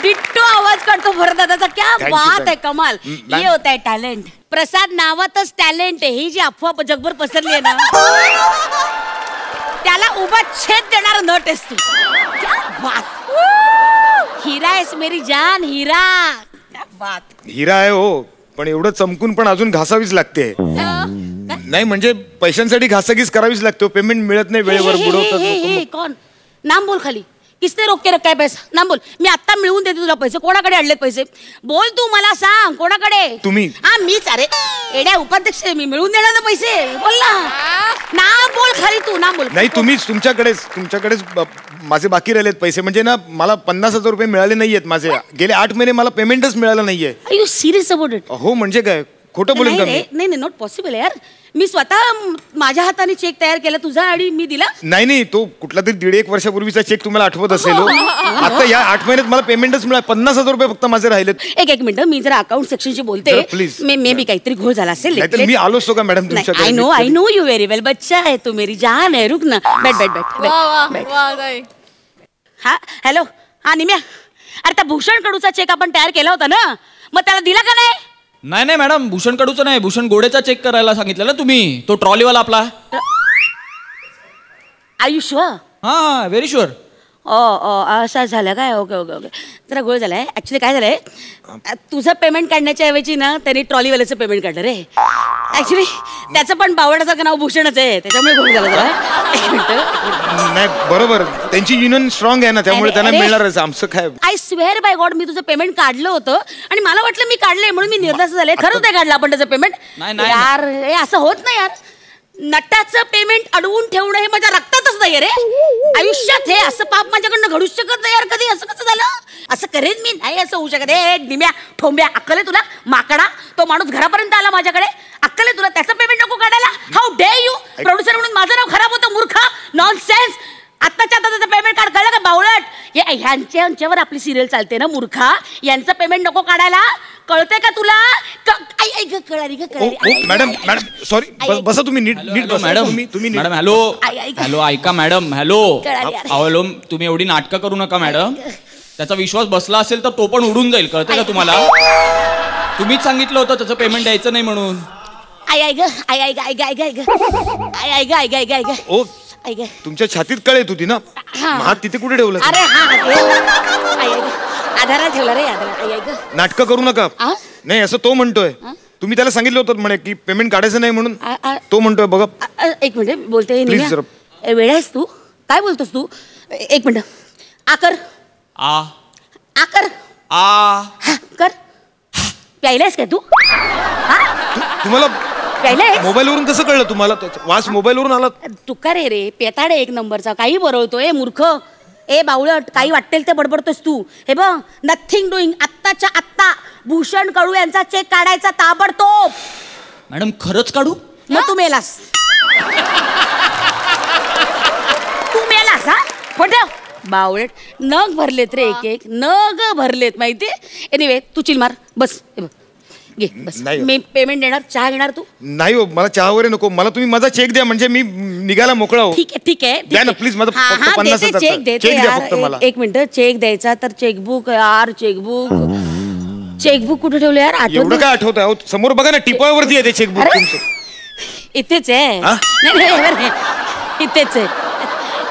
डिट्टो आवाज काढतो भरत दादाचा. क्या बात आहे, कमाल. हे होत आहे टॅलेंट. प्रसाद नावातच टॅलेंट आहे. ही जी अफवा जगभर पसरली आहे ना, त्याला उभा छेद देणारा नट आहेस तू. क्या बात. हिरा आहेस मेरी जान, हिरा. क्या बात. हिरा आहे हो, पण एवढं चमकून पण अजून घासावीच लागते. नाही म्हणजे पैशांसाठी घासाघीस करावीच लागतो. पेमेंट मिळत नाही वेळेवर, बुडवतात. कोण नाम बोल खाली. किसने रोक के रखा है पैसा? नाम बोल. मी आता मिळवून देते तुला पैसे. कोणाकडे आणलेत पैसे? बोल तू, मला सांग कोणाकडे. तुम्ही. मीच. अरे एड्या उपाध्यक्ष मी मिळवून देणार ना पैसे. बोल ना, नाम बोल खाली तू, नाम बोल. नाही तुम्हीच, तुमच्याकडेच माझे बाकी राहिलेत पैसे. म्हणजे ना मला 50,000 रुपये मिळाले नाहीयेत माझे. गेले 8 महिने मला पेमेंटच मिळालं नाहीये. Are you serious about it? हो म्हणजे काय, खोटं बोलून का? नाही, नॉट पॉसिबल यार. मी स्वतः माझ्या हाताने चेक तयार केला तुझा आणि मी दिला. नाही, तो कुठला तरी 1.5 वर्षापूर्वीचा चेक तुम्हाला आठवत असेल. आता या 8 महिन्यात मला पेमेंटच मिळालं. 50,000 रुपये फक्त माझे राहिलेत. एक मिनिट, मी जरा अकाउंट सेक्शनशी बोलते. प्लीज. मे बी काहीतरी घोळ झाला असेल. मी आलो असतो का मॅडम तुमच्याकडे? आय नो यू व्हेरी वेल. बच्चा आहे तू, मेरी जान आहे. रुक ना, बैठ. हा हॅलो. हा निम्या, अरे त्या भूषण कडूचा चेक आपण तयार केला होता ना, मग त्याला दिला का नाही? नाही मॅडम, भूषण कडूचा नाही, भूषण गोडेचा चेक करायला सांगितलं ना तुम्ही. तो ट्रॉलीवाला आपला. Are you sure? हा, व्हेरी शुअर. असं झालं काय? ओके. जरा गोळ झालाय. ऍक्च्युली काय झालंय, तुझं पेमेंट काढण्याच्या ऐवजी ना त्यांनी ट्रॉलीवाल्याचं पेमेंट काढलं रे. ऍक्च्युली त्याचं पण बावडासारखं नाव भूषणच आहे, त्याच्यामुळे गोड झालं जरा. एक मिनिट. नाही बरोबर, त्यांची युनियन स्ट्रॉंग आहे ना, त्यामुळे त्यांना मिळणारच. आमचं काय. आय स्वेअर बाय गॉड, मी तुझं पेमेंट काढलं होतं आणि मला वाटलं मी काढलंय म्हणून मी निर्धास्त झाले. खरंच नाही काढलं आपण त्याचं पेमेंट. यार हे असं होत नाही यार. नटाचं पेमेंट अडवून ठेवणं हे माझ्या रक्तातच नाही रे. आयुष्यात हे असं पाप माझ्याकडनं घडूच शकत नाही यार. कधी असं कसं झालं? असं करेन मी नाही, असं होऊ शकत. हे निम्या ठोंब्या, अक्कल आहे तुला माकडा? तो माणूस घरापर्यंत आला माझ्याकडे, अक्कल आहे तुला? त्याचं पेमेंट नको काढायला? How day you? प्रोड्युसर म्हणून माझं नाव खराब होतं, मूर्ख, नॉनसेन्स. आत्ताच्या आता त्याचं पेमेंट काढ, कळलं का बावळट? हे ह्यांच्यावर आपली सिरियल चालते ना मूर्खा. यांचं पेमेंट नको काढायला, कळते का तुला? कळाली का? कळाली. मॅडम सॉरी, बसा तुम्ही नीट बसा. मॅडम तुम्ही मॅडम हॅलो हॅलो ऐका मॅडम. हॅलो हॅलो, तुम्ही एवढी नाटकं करू नका मॅडम. त्याचा विश्वास बसला असेल तर तो पण उडून जाईल, कळतंय का तुम्हाला? तुम्हीच सांगितलं होतं त्याचं पेमेंट द्यायचं नाही म्हणून. ओ तुमच्या छातीत कळ येत होती ना, हात तिथे कुठे ठेवलं? अरे आधारा ठेवला रे, आधारा. नाटकं करू नका. नाही असं तो म्हणतोय. तुम्ही त्याला सांगितलं होतं म्हणे की पेमेंट काढायचं नाही म्हणून. तो म्हणतोय बघा. एक मिनिट बोलते. वेळ आहेस तू? काय बोलतोस तू? एक मिनिट. आकर आकर कर. प्यायलायस काय तू? तुम्हाला मोबाईलवरून कसं कळलं तुम्हाला? वास मोबाईलवरून आला? तुका रे पेताडे एक नंबरचा. काही बरवतो मूर्ख. ए बावळट, काही वाटेल ते बडबडतोस तू. हे बघ, नथिंग डुईंग. आत्ताच्या आत्ता भूषण कडू यांचा चेक काढायचा ताबडतोब. मॅडम खरंच काढू? मग तू मेलास. तू मेलास हा? फोटो बावळट. नग भरलेत रे, एक एक नग भरलेत माहिती. एनिवे तू चिल मार, बस. हे बघ घे बस. मी पेमेंट देणार. चहा घेणार तू? नाही हो, मला चहा वगैरे नको. मला तुम्ही माझा चेक द्या, म्हणजे मी निघायला मोकळा हो. ठीक आहे ठीक आहे द्या ना प्लीज. माझा चेक द्या फक्त मला. एक मिनिट. चेक द्यायचा तर चेकबुक यार. चेकबुक कुठे ठेवलं यार? एवढं काय आठवत आहे? समोर बघा ना, टिपायावरती आहे ते चेकबुक तुमचं. इथेच आहे. नाही इथेच आहे,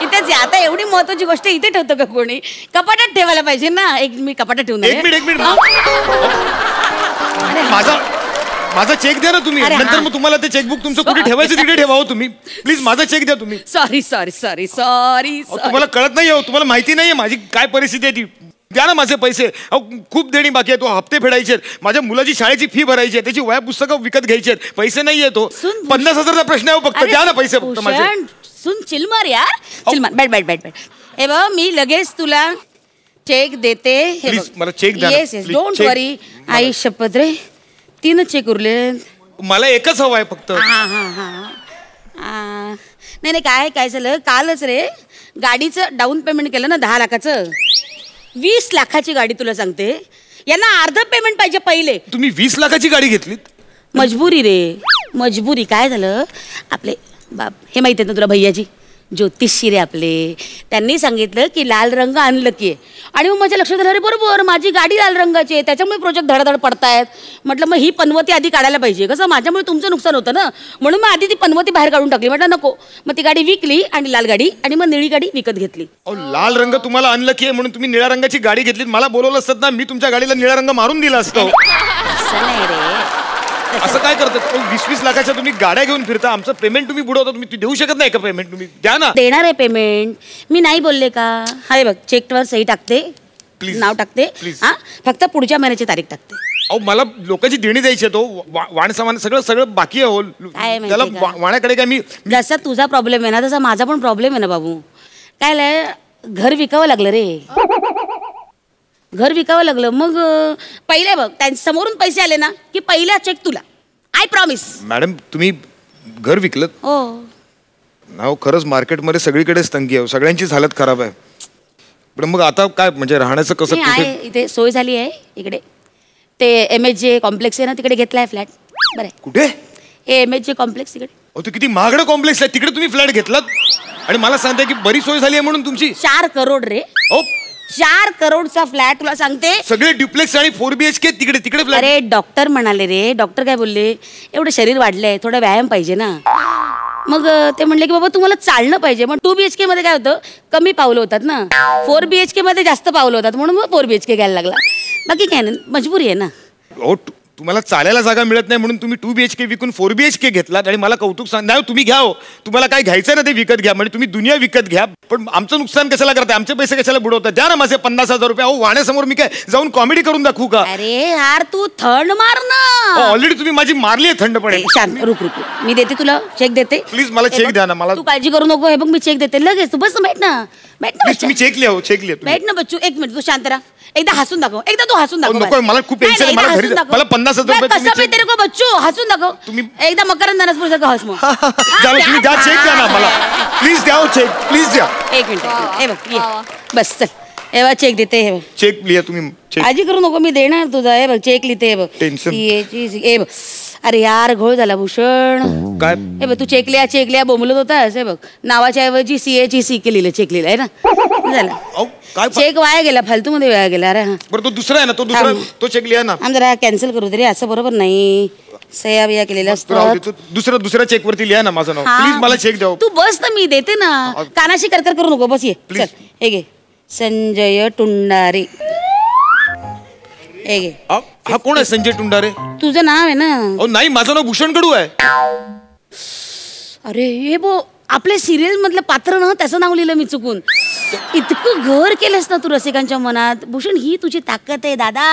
इथेच आहे. आता एवढी महत्वाची गोष्ट इथे ठेवतो का कोणी? कपाटात ठेवायला पाहिजे ना. एक मी कपाटात ठेवून. एक मिनिट माझा चेक द्या ना तुम्ही. नंतर मग तुम्हाला ते चेकबुक तुमचं कुठे ठेवायचं तिकडे ठेवा तुम्ही. प्लीज माझा चेक द्या तुम्ही. सॉरी. तुम्हाला कळत नाही हो, तुम्हाला माहिती नाहीये माझी काय परिस्थिती आहे ती. द्या ना माझे पैसे. खूप देणी बाकी आहे. तो हप्ते फेडायचे, माझ्या मुलाची शाळेची फी भरायची आहे, त्याची वह्या पुस्तकं विकत घ्यायचे, पैसे नाहीये. तो 50,000चा प्रश्न आहे फक्त. द्या ना पैसे फक्त माझे. सुन चिलमार यार, चिलमार. बैठ. हे बघ मी लगेच तुला चेक देते. प्लीज मला चेक द्या. येस डोंट वरी. आई शपथ रे, 3 चेक उरले. मला एकच हवा आहे फक्त. नाही काय झालं कालच रे, गाडीचं डाऊन पेमेंट केलं ना 10 लाखाचं. 20 लाखाची गाडी तुला सांगते. यांना अर्ध पेमेंट पाहिजे पहिले. तुम्ही 20 लाखाची गाडी घेतलीत? मजबुरी रे, मजबुरी. काय झालं आपले बाप हे माहिती आहे ना तुला, भैयाजी ज्योतिषी रे आपले, त्यांनी सांगितलं की लाल रंग आणलं की. आणि मग माझ्या लक्षात आलं, अरे बरोबर माझी गाडी लाल रंगाची आहे, त्याच्यामुळे प्रोजेक्ट धडाधड पडतायत. म्हटलं मग ही पनवती आधी काढायला पाहिजे, कसं माझ्यामुळे तुमचं नुकसान होतं ना, म्हणून मग आधी ती पनवती बाहेर काढून टाकली. म्हटलं नको. मग ती गाडी विकली आणि लाल गाडी, आणि मग निळी गाडी विकत घेतली. लाल रंग तुम्हाला आणलं की म्हणून तुम्ही निळ्या रंगाची गाडी घेतली. मला बोलवलं असतं ना, मी तुमच्या गाडीला निळा रंग मारून दिला असतो. असं नाही रे. असं काय करतात? 20-20 लाखाच्या तुम्ही गाड्या घेऊन फिरता, आमचं पेमेंट तुम्ही बुडवता. तुम्ही देऊ शकत नाही का पेमेंट? तुम्ही द्या ना. देणार आहे पेमेंट, मी नाही बोलले का? हाय बघ, चेकवर सही टाकते, नाव टाकते. हा फक्त पुढच्या महिन्याची तारीख टाकते. अहो मला लोकांची देणी द्यायची आहे. तो वाण सामान सगळं बाकी आहे हो. त्याला वाण्याकडे काय मी जसा तुझा प्रॉब्लेम आहे ना, तसा माझा पण प्रॉब्लेम आहे ना बाबू. काय घर विकावं लागलं रे, घर विकावं लागलं. मग पहिले बघ त्यांच्या समोरून पैसे आले ना की पहिला चेक तुला. I promise. मॅडम तुम्ही घर विकलं? हो ना. खरंच मार्केटमध्ये सगळीकडेच तंगी आहे, सगळ्यांचीच हालत खराब आहे. पण मग आता काय म्हणजे राहण्याचं कसं? इथे सोय झाली आहे. इकडे ते MHJ कॉम्प्लेक्स आहे ना, तिकडे घेतलाय फ्लॅट. बरं कुठे? MHJ कॉम्प्लेक्स तिकडे. तो किती महागडं कॉम्प्लेक्स आहे, तिकडे तुम्ही फ्लॅट घेतलात आणि मला सांगताय की बरी सोय झाली आहे म्हणून तुमची. 4 करोड रे. 4 करोडचा फ्लॅट तुला सांगते. सगळे ड्युप्लेक्स आणि 4 BHK तिकडे फ्लॅट. अरे डॉक्टर म्हणाले रे, डॉक्टर काय बोलले, एवढं शरीर वाढलंय, थोडा व्यायाम पाहिजे ना. मग ते म्हणले की बाबा तुम्हाला चालणं पाहिजे. मग 2 BHK मध्ये काय होतं, कमी पावलं होतात ना. 4 BHK मध्ये जास्त पावलं होतात, म्हणून मग 4 BHK घ्यायला लागला. बाकी काय नाही, मजबुरी आहे ना. 2 तुम्हाला चालायला जागा मिळत नाही म्हणून तुम्ही 2 BHK विकून 4 BHK घेतलात आणि मला कौतुक सांग. नाही तुम्ही घ्या हो, तुम्हाला काय घ्यायचं ना ते विकत घ्या, म्हणजे तुम्ही दुनिया विकत घ्या, पण आमचं नुकसान कशाला करताय, आमचे पैसे कशाला बुडवतात. द्या ना माझे 50,000 रुपये. अहो वाण्यासमोर मी काय जाऊन कॉमेडी करून दाखवू का? अरे यार तू थंड मार ना. ऑलरेडी तुम्ही माझी मारली आहे थंडपणे. शांत रुक रुक, मी देते तुला चेक देते. प्लीज मला चेक द्या ना. मला तू काळजी करू नको. हे बघ मी चेक देते लगेच. तू बस बैठ ना, बैठ ना. तुम्ही चेक लिहा, चेक लिहा. बैठ ना बच्चू. एक मिनिट तू शांत राहा. एकदा हसून दाखव. एकदा तू हसून दाखव. नको मला खूप टेन्शन आहे. मला घरी मला 50,000 रुपये कसं मी तेरे को बच्चू हसून दाखव. तुम्ही एकदा मकरंद दानसपुरसारखं हस मग. तुम्ही द्या चेक द्या ना मला. प्लीज द्या चेक, प्लीज द्या. एक मिनिट. हे बघ ये. बस चल. हे बघ चेक देते. हे बघ चेक लिहा तुम्ही. काळजी करू नको, मी देणार तुझा. हे बघ चेक लिहिते. हे बघ टेन्शन. हे बघ. अरे यार घोळ झाला भूषण. काय? हे बघ तू चेक लिहा बोंबलत होतास. हे बघ नावाच्या ऐवजी CA CK लिहिलं, चेक लिहिलं आहे ना. झालं काय चेक वाया गेला, फालतू मध्ये वाया गेला. अरे हा बरं तो दुसरा आहे ना, तो दुसरा तो चेक लिहा ना. आम जरा कॅन्सल करू तरी, असं बरोबर नाही. सह्या बिया केलेल्या असतात. दुसऱ्या चेक वरती लिहा ना माझं नाव. प्लीज मला चेक द्या. तू बस ना, मी देते ना. कानाशी करकर करू नको. बस ये चल. हे घे संजय टुंडारे. हे घे. हा कोण आहे संजय टुंडारे? तुझं नाव आहे ना? नाही माझं नाव भूषण कडू आहे. अरे हे बो आपल्या सिरियल मधलं पात्र ना, त्याचं नाव लिहिलं मी चुकून. इतकं घर केलंस ना तू रसिकांच्या मनात. भूषण ही तुझी ताकद आहे दादा.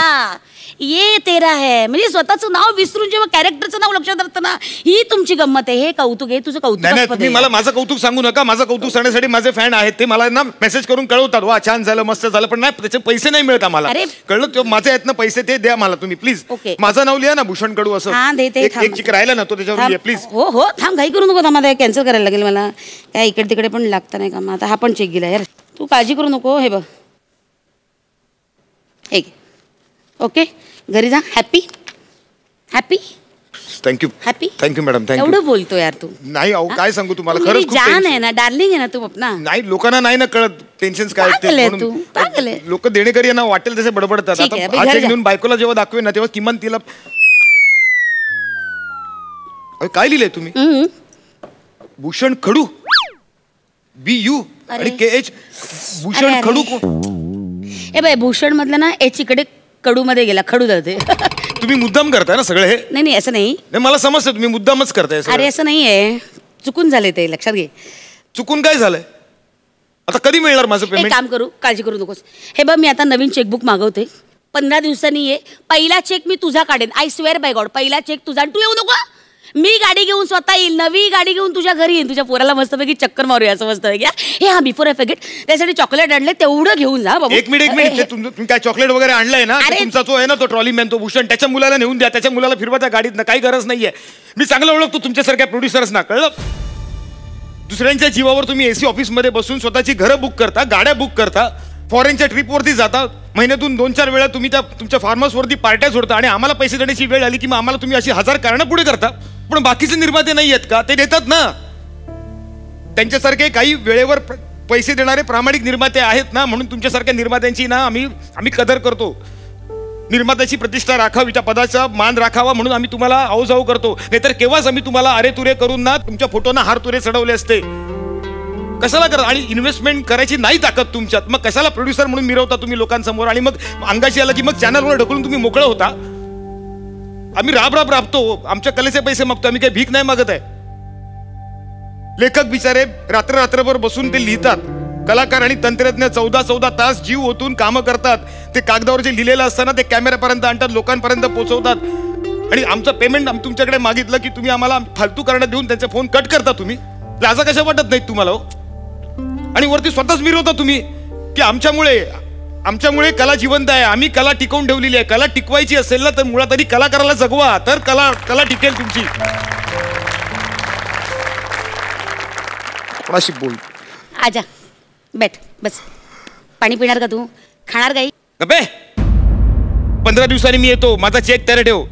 ये तेरा है. म्हणजे स्वतःचं नाव विसरून जेव्हा कॅरेक्टरचं नाव लक्षात राहतं ना, ही तुमची गंमत आहे. हे कौतुक आहे तुझं. कौतुक नाही तुम्ही मला माझं कौतुक सांगू नका. माझं कौतुक सांगण्यासाठी माझे फॅन आहेत, ते मला ना मेसेज करून कळवतात, वा छान झालं मस्त झालं, पण नाही त्याचे पैसे नाही मिळत आम्हाला. कळलं? माझे आहेत ना पैसे, ते द्या मला तुम्ही प्लीज. माझं नाव लिहा ना भूषण कडू असं. एक चिक राहिला ना तो त्याच्यावर लिहा प्लीज. हो हो थांब, घाई करू नको. थांबा कॅन्सल करायला लागेल मला. काय इकडे तिकडे पण लागतं नाही का. आता हा पण चेक गेला यार. तू काळजी करू नको. हे बघ एक ओके. घरी जा. Happy happy. Thank you. Happy. Thank you madam. Thank you. एवढं बोलतो यार तू. नाही अहो काय सांगू तुम्हाला, खरंच खूप जान आहे ना, डार्लिंग आहे ना तू अपना. नाही लोकांना नाही ना कळत टेन्शन काय ते. लोक देणेकरी यांना वाटेल तसे बडबडतात. आता घेऊन बायकोला जेव्हा दाखवेन ना तेव्हा किमान तिला काय लिहिलंय तुम्ही? भूषण खडू. BU आणि KH. भूषण खडू. ए बाय भूषण मधलं ना H इकडे कडू मध्ये गेला. खडू जाते. तुम्ही मुद्दाम करताय ना सगळं हे? नाही असं नाही. मला समजतं तुम्ही मुद्दामच करताय. अरे असं नाहीये, चुकून झाले ते, लक्षात घे. चुकून काय झालंय? आता कधी मिळणार माझं पेमेंट? काम करू, काळजी करू नकोस. हे बघ मी आता नवीन चेकबुक मागवते. 15 दिवसांनी ये. पहिला चेक मी तुझा काढेन. I swear by God. पहिला चेक तुझा. तू येऊ नको. मी गाडी घेऊन स्वतः येईल. नवी गाडी घेऊन तुझ्या घरी येईन. तुझ्या पोराला मस्तपैकी चक्कर मारूया असं मस्तपैकी. हे हा बिफोर आय फॉरगेट, त्यासाठी चॉकलेट आणले तेवढं घेऊन जा बाबा. एक मिनिट तुम्ही काय चॉकलेट वगैरे आणलंय ना? तुमचा जो आहे ना तो ट्रॉली मॅन, तो भूषण, त्याच्या मुलाला नेऊन द्या. त्याच्या मुलाला फिरवा त्या गाडीत ना. काही गरज नाहीये. मी चांगलं ओळखतो तुमच्यासारख्या प्रोड्युसर्स ना. कळलं? दुसऱ्यांच्या जीवावर तुम्ही AC ऑफिसमध्ये बसून स्वतःची घरं बुक करता, गाड्या बुक करता, फॉरेनच्या ट्रिपवरती जाता. महिन्यातून 2-4 वेळा तुम्ही त्या तुमच्या फार्म हाऊसवरती पार्ट्या सोडता आणि आम्हाला पैसे देण्याची वेळ आली की मग आम्हाला तुम्ही अशी 1000 कारणं पुढे करता. पण बाकीचे निर्माते नाही आहेत का? ते देतात ना. त्यांच्यासारखे काही वेळेवर पैसे देणारे प्रामाणिक निर्माते आहेत ना, म्हणून तुमच्यासारख्या निर्मात्यांची ना आम्ही कदर करतो. निर्मात्याची प्रतिष्ठा राखावी, त्या पदाचा मान राखावा म्हणून आम्ही तुम्हाला आवजाऊ करतो. नाहीतर केव्हाच आम्ही तुम्हाला अरेतुरे करून ना तुमच्या फोटोना हारतुरे चढवले असते. कशाला करा? आणि इन्व्हेस्टमेंट करायची नाही ताकद तुमच्यात, मग कशाला प्रोड्युसर म्हणून मिरवता तुम्ही लोकांसमोर? आणि मग अंगाशी आला की मग चॅनलवर ढकलून तुम्ही मोकळं होता. आम्ही राबतो. आमच्या कलेचे पैसे मागतो. आम्ही काही भीक नाही मागत आहे. लेखक बिचारे रात्रभर बसून ते लिहितात. कलाकार आणि तंत्रज्ञ 14 तास जीव ओतून कामं करतात. ते कागदावर जे लिहिलेलं असताना ते कॅमेऱ्यापर्यंत आणतात, लोकांपर्यंत पोहोचवतात. आणि आमचं पेमेंट तुमच्याकडे मागितलं की तुम्ही आम्हाला फालतू करणं देऊन त्यांचे फोन कट करता. तुम्ही लाजा कशा वाटत नाहीत तुम्हाला? आणि वरती स्वतःच मिरवता तुम्ही की आमच्यामुळे कला जिवंत आहे, आम्ही कला टिकवून ठेवलेली आहे. कला टिकवायची असेल ना तर मुळात आधी कलाकाराला जगवा, तर कला टिकेल तुमची. कोणाशी बोल? आजा बैठ बस. पाणी पिणार का तू? खाणार काही? अबे 15 दिवसांनी मी येतो. माझा चेक तयार ठेव.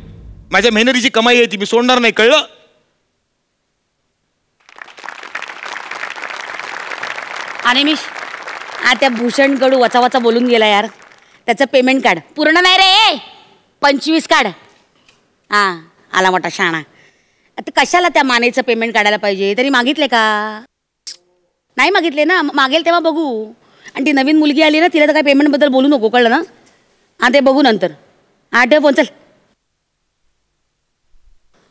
माझ्या मेहनतीची कमाई आहे ती, मी सोडणार नाही. कळलं? अनिमिष त्या भूषण कडू वचा बोलून गेला यार. त्याचं पेमेंट काढ. पूर्ण नाही रे, 25 काढ. हा आला मोठा शाणा. आता कशाला त्या मानेचं पेमेंट काढायला पाहिजे? तरी मागितले का? नाही मागितले ना. मागेल तेव्हा बघू. आणि ती नवीन मुलगी आली ना, तिला तर काय पेमेंट बद्दल बोलू नको. कळलं ना? हा ते बघू नंतर. हा ठेव फोन. चल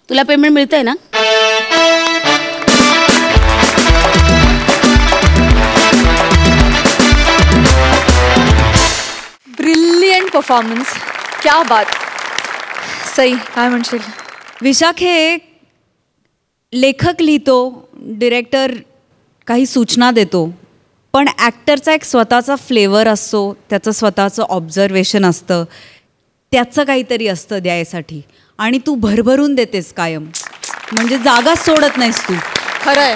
तुला पेमेंट मिळतंय ना? ब्रिलियंट परफॉर्मन्स, क्या बात. सई, काय म्हणशील? विशाख हे लेखक लिहितो, डिरेक्टर काही सूचना देतो, पण ॲक्टरचा एक स्वतःचा फ्लेवर असतो, त्याचं स्वतःचं ऑब्झर्वेशन असतं, त्याचं काहीतरी असतं द्यायसाठी, आणि तू भरभरून देतेस कायम, म्हणजे जागाच सोडत नाहीस तू. खरंय.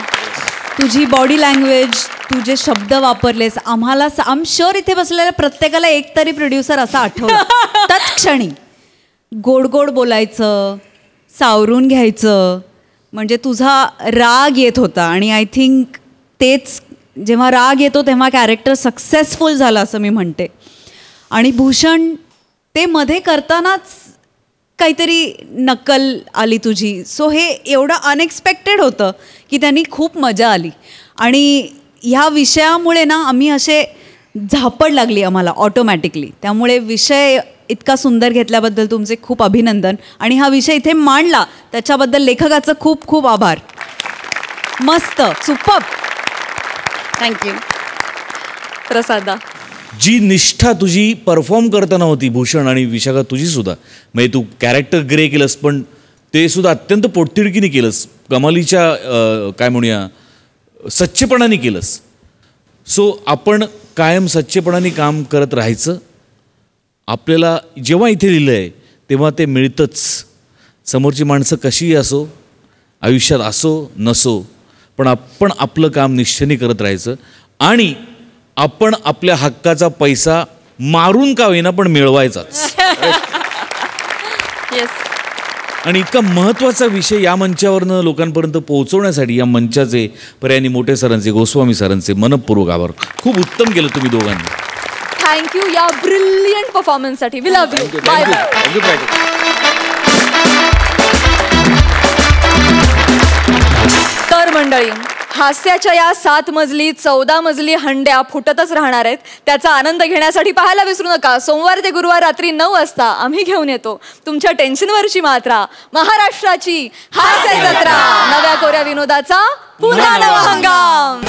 तुझी बॉडी लँग्वेज, तू जे शब्द वापरलेस, आम्हाला आम शुअर इथे बसलेल्या प्रत्येकाला एक तरी प्रोड्युसर असा आठवला तत्क्षणी. गोड गोड बोलायचं, सावरून घ्यायचं, म्हणजे तुझा राग येत होता, आणि आय थिंक तेच जेव्हा राग येतो तेव्हा कॅरेक्टर सक्सेसफुल झालं असं मी म्हणते. आणि भूषण ते मध्ये करतानाच काहीतरी नक्कल आली तुझी, सो हे एवढं अनएक्सपेक्टेड होतं की त्यांनी खूप मजा आली. आणि ह्या विषयामुळे ना आम्ही असे झापड लागली आम्हाला ऑटोमॅटिकली, त्यामुळे विषय इतका सुंदर घेतल्याबद्दल तुमचे खूप अभिनंदन, आणि हा विषय इथे मांडला त्याच्याबद्दल लेखकाचं खूप खूप आभार. मस्त, सुपर्ब. थँक्यू. प्रसादा, जी निष्ठा तुझी परफॉर्म करताना होती भूषण आणि विशाखा तुझी सुद्धा, म्हणजे तू कॅरेक्टर ग्रे केलंस पण ते सुद्धा अत्यंत पोटतिडकीने केलंस, कमालीच्या काय म्हणूया सच्चेपणाने केलंस. सो आपण कायम सच्चेपणाने काम करत राहायचं. आपल्याला जेव्हा इथे लिहिलं आहे तेव्हा ते मिळतंच. समोरची माणसं कशीही असो, आयुष्यात असो नसो, पण आपण आपलं काम निष्ठेने करत राहायचं, आणि आपण आपल्या हक्काचा पैसा मारून का होईना पण मिळवायचाच. आणि इतका महत्त्वाचा विषय या मंचावरनं लोकांपर्यंत पोहोचवण्यासाठी या मंचाचे पर्यायी मोठे सरांचे, गोस्वामी सरांचे मनपूर्वक आभार. खूप उत्तम केलं तुम्ही दोघांनी. थँक्यू या ब्रिलियंट परफॉर्मन्ससाठी. We love you. Bye bye. तर मंडळी, हास्याच्या या 7 मजली 14 मजली हंड्या फुटतच राहणार आहेत. त्याचा आनंद घेण्यासाठी पाहायला विसरू नका. सोमवार ते गुरुवार रात्री 9 वाजता आम्ही घेऊन येतो तुमच्या टेन्शनवरची मात्रा, महाराष्ट्राची हास्य जत्रा. नव्या कोऱ्या विनोदाचा पुन्हा नवा हंगाम.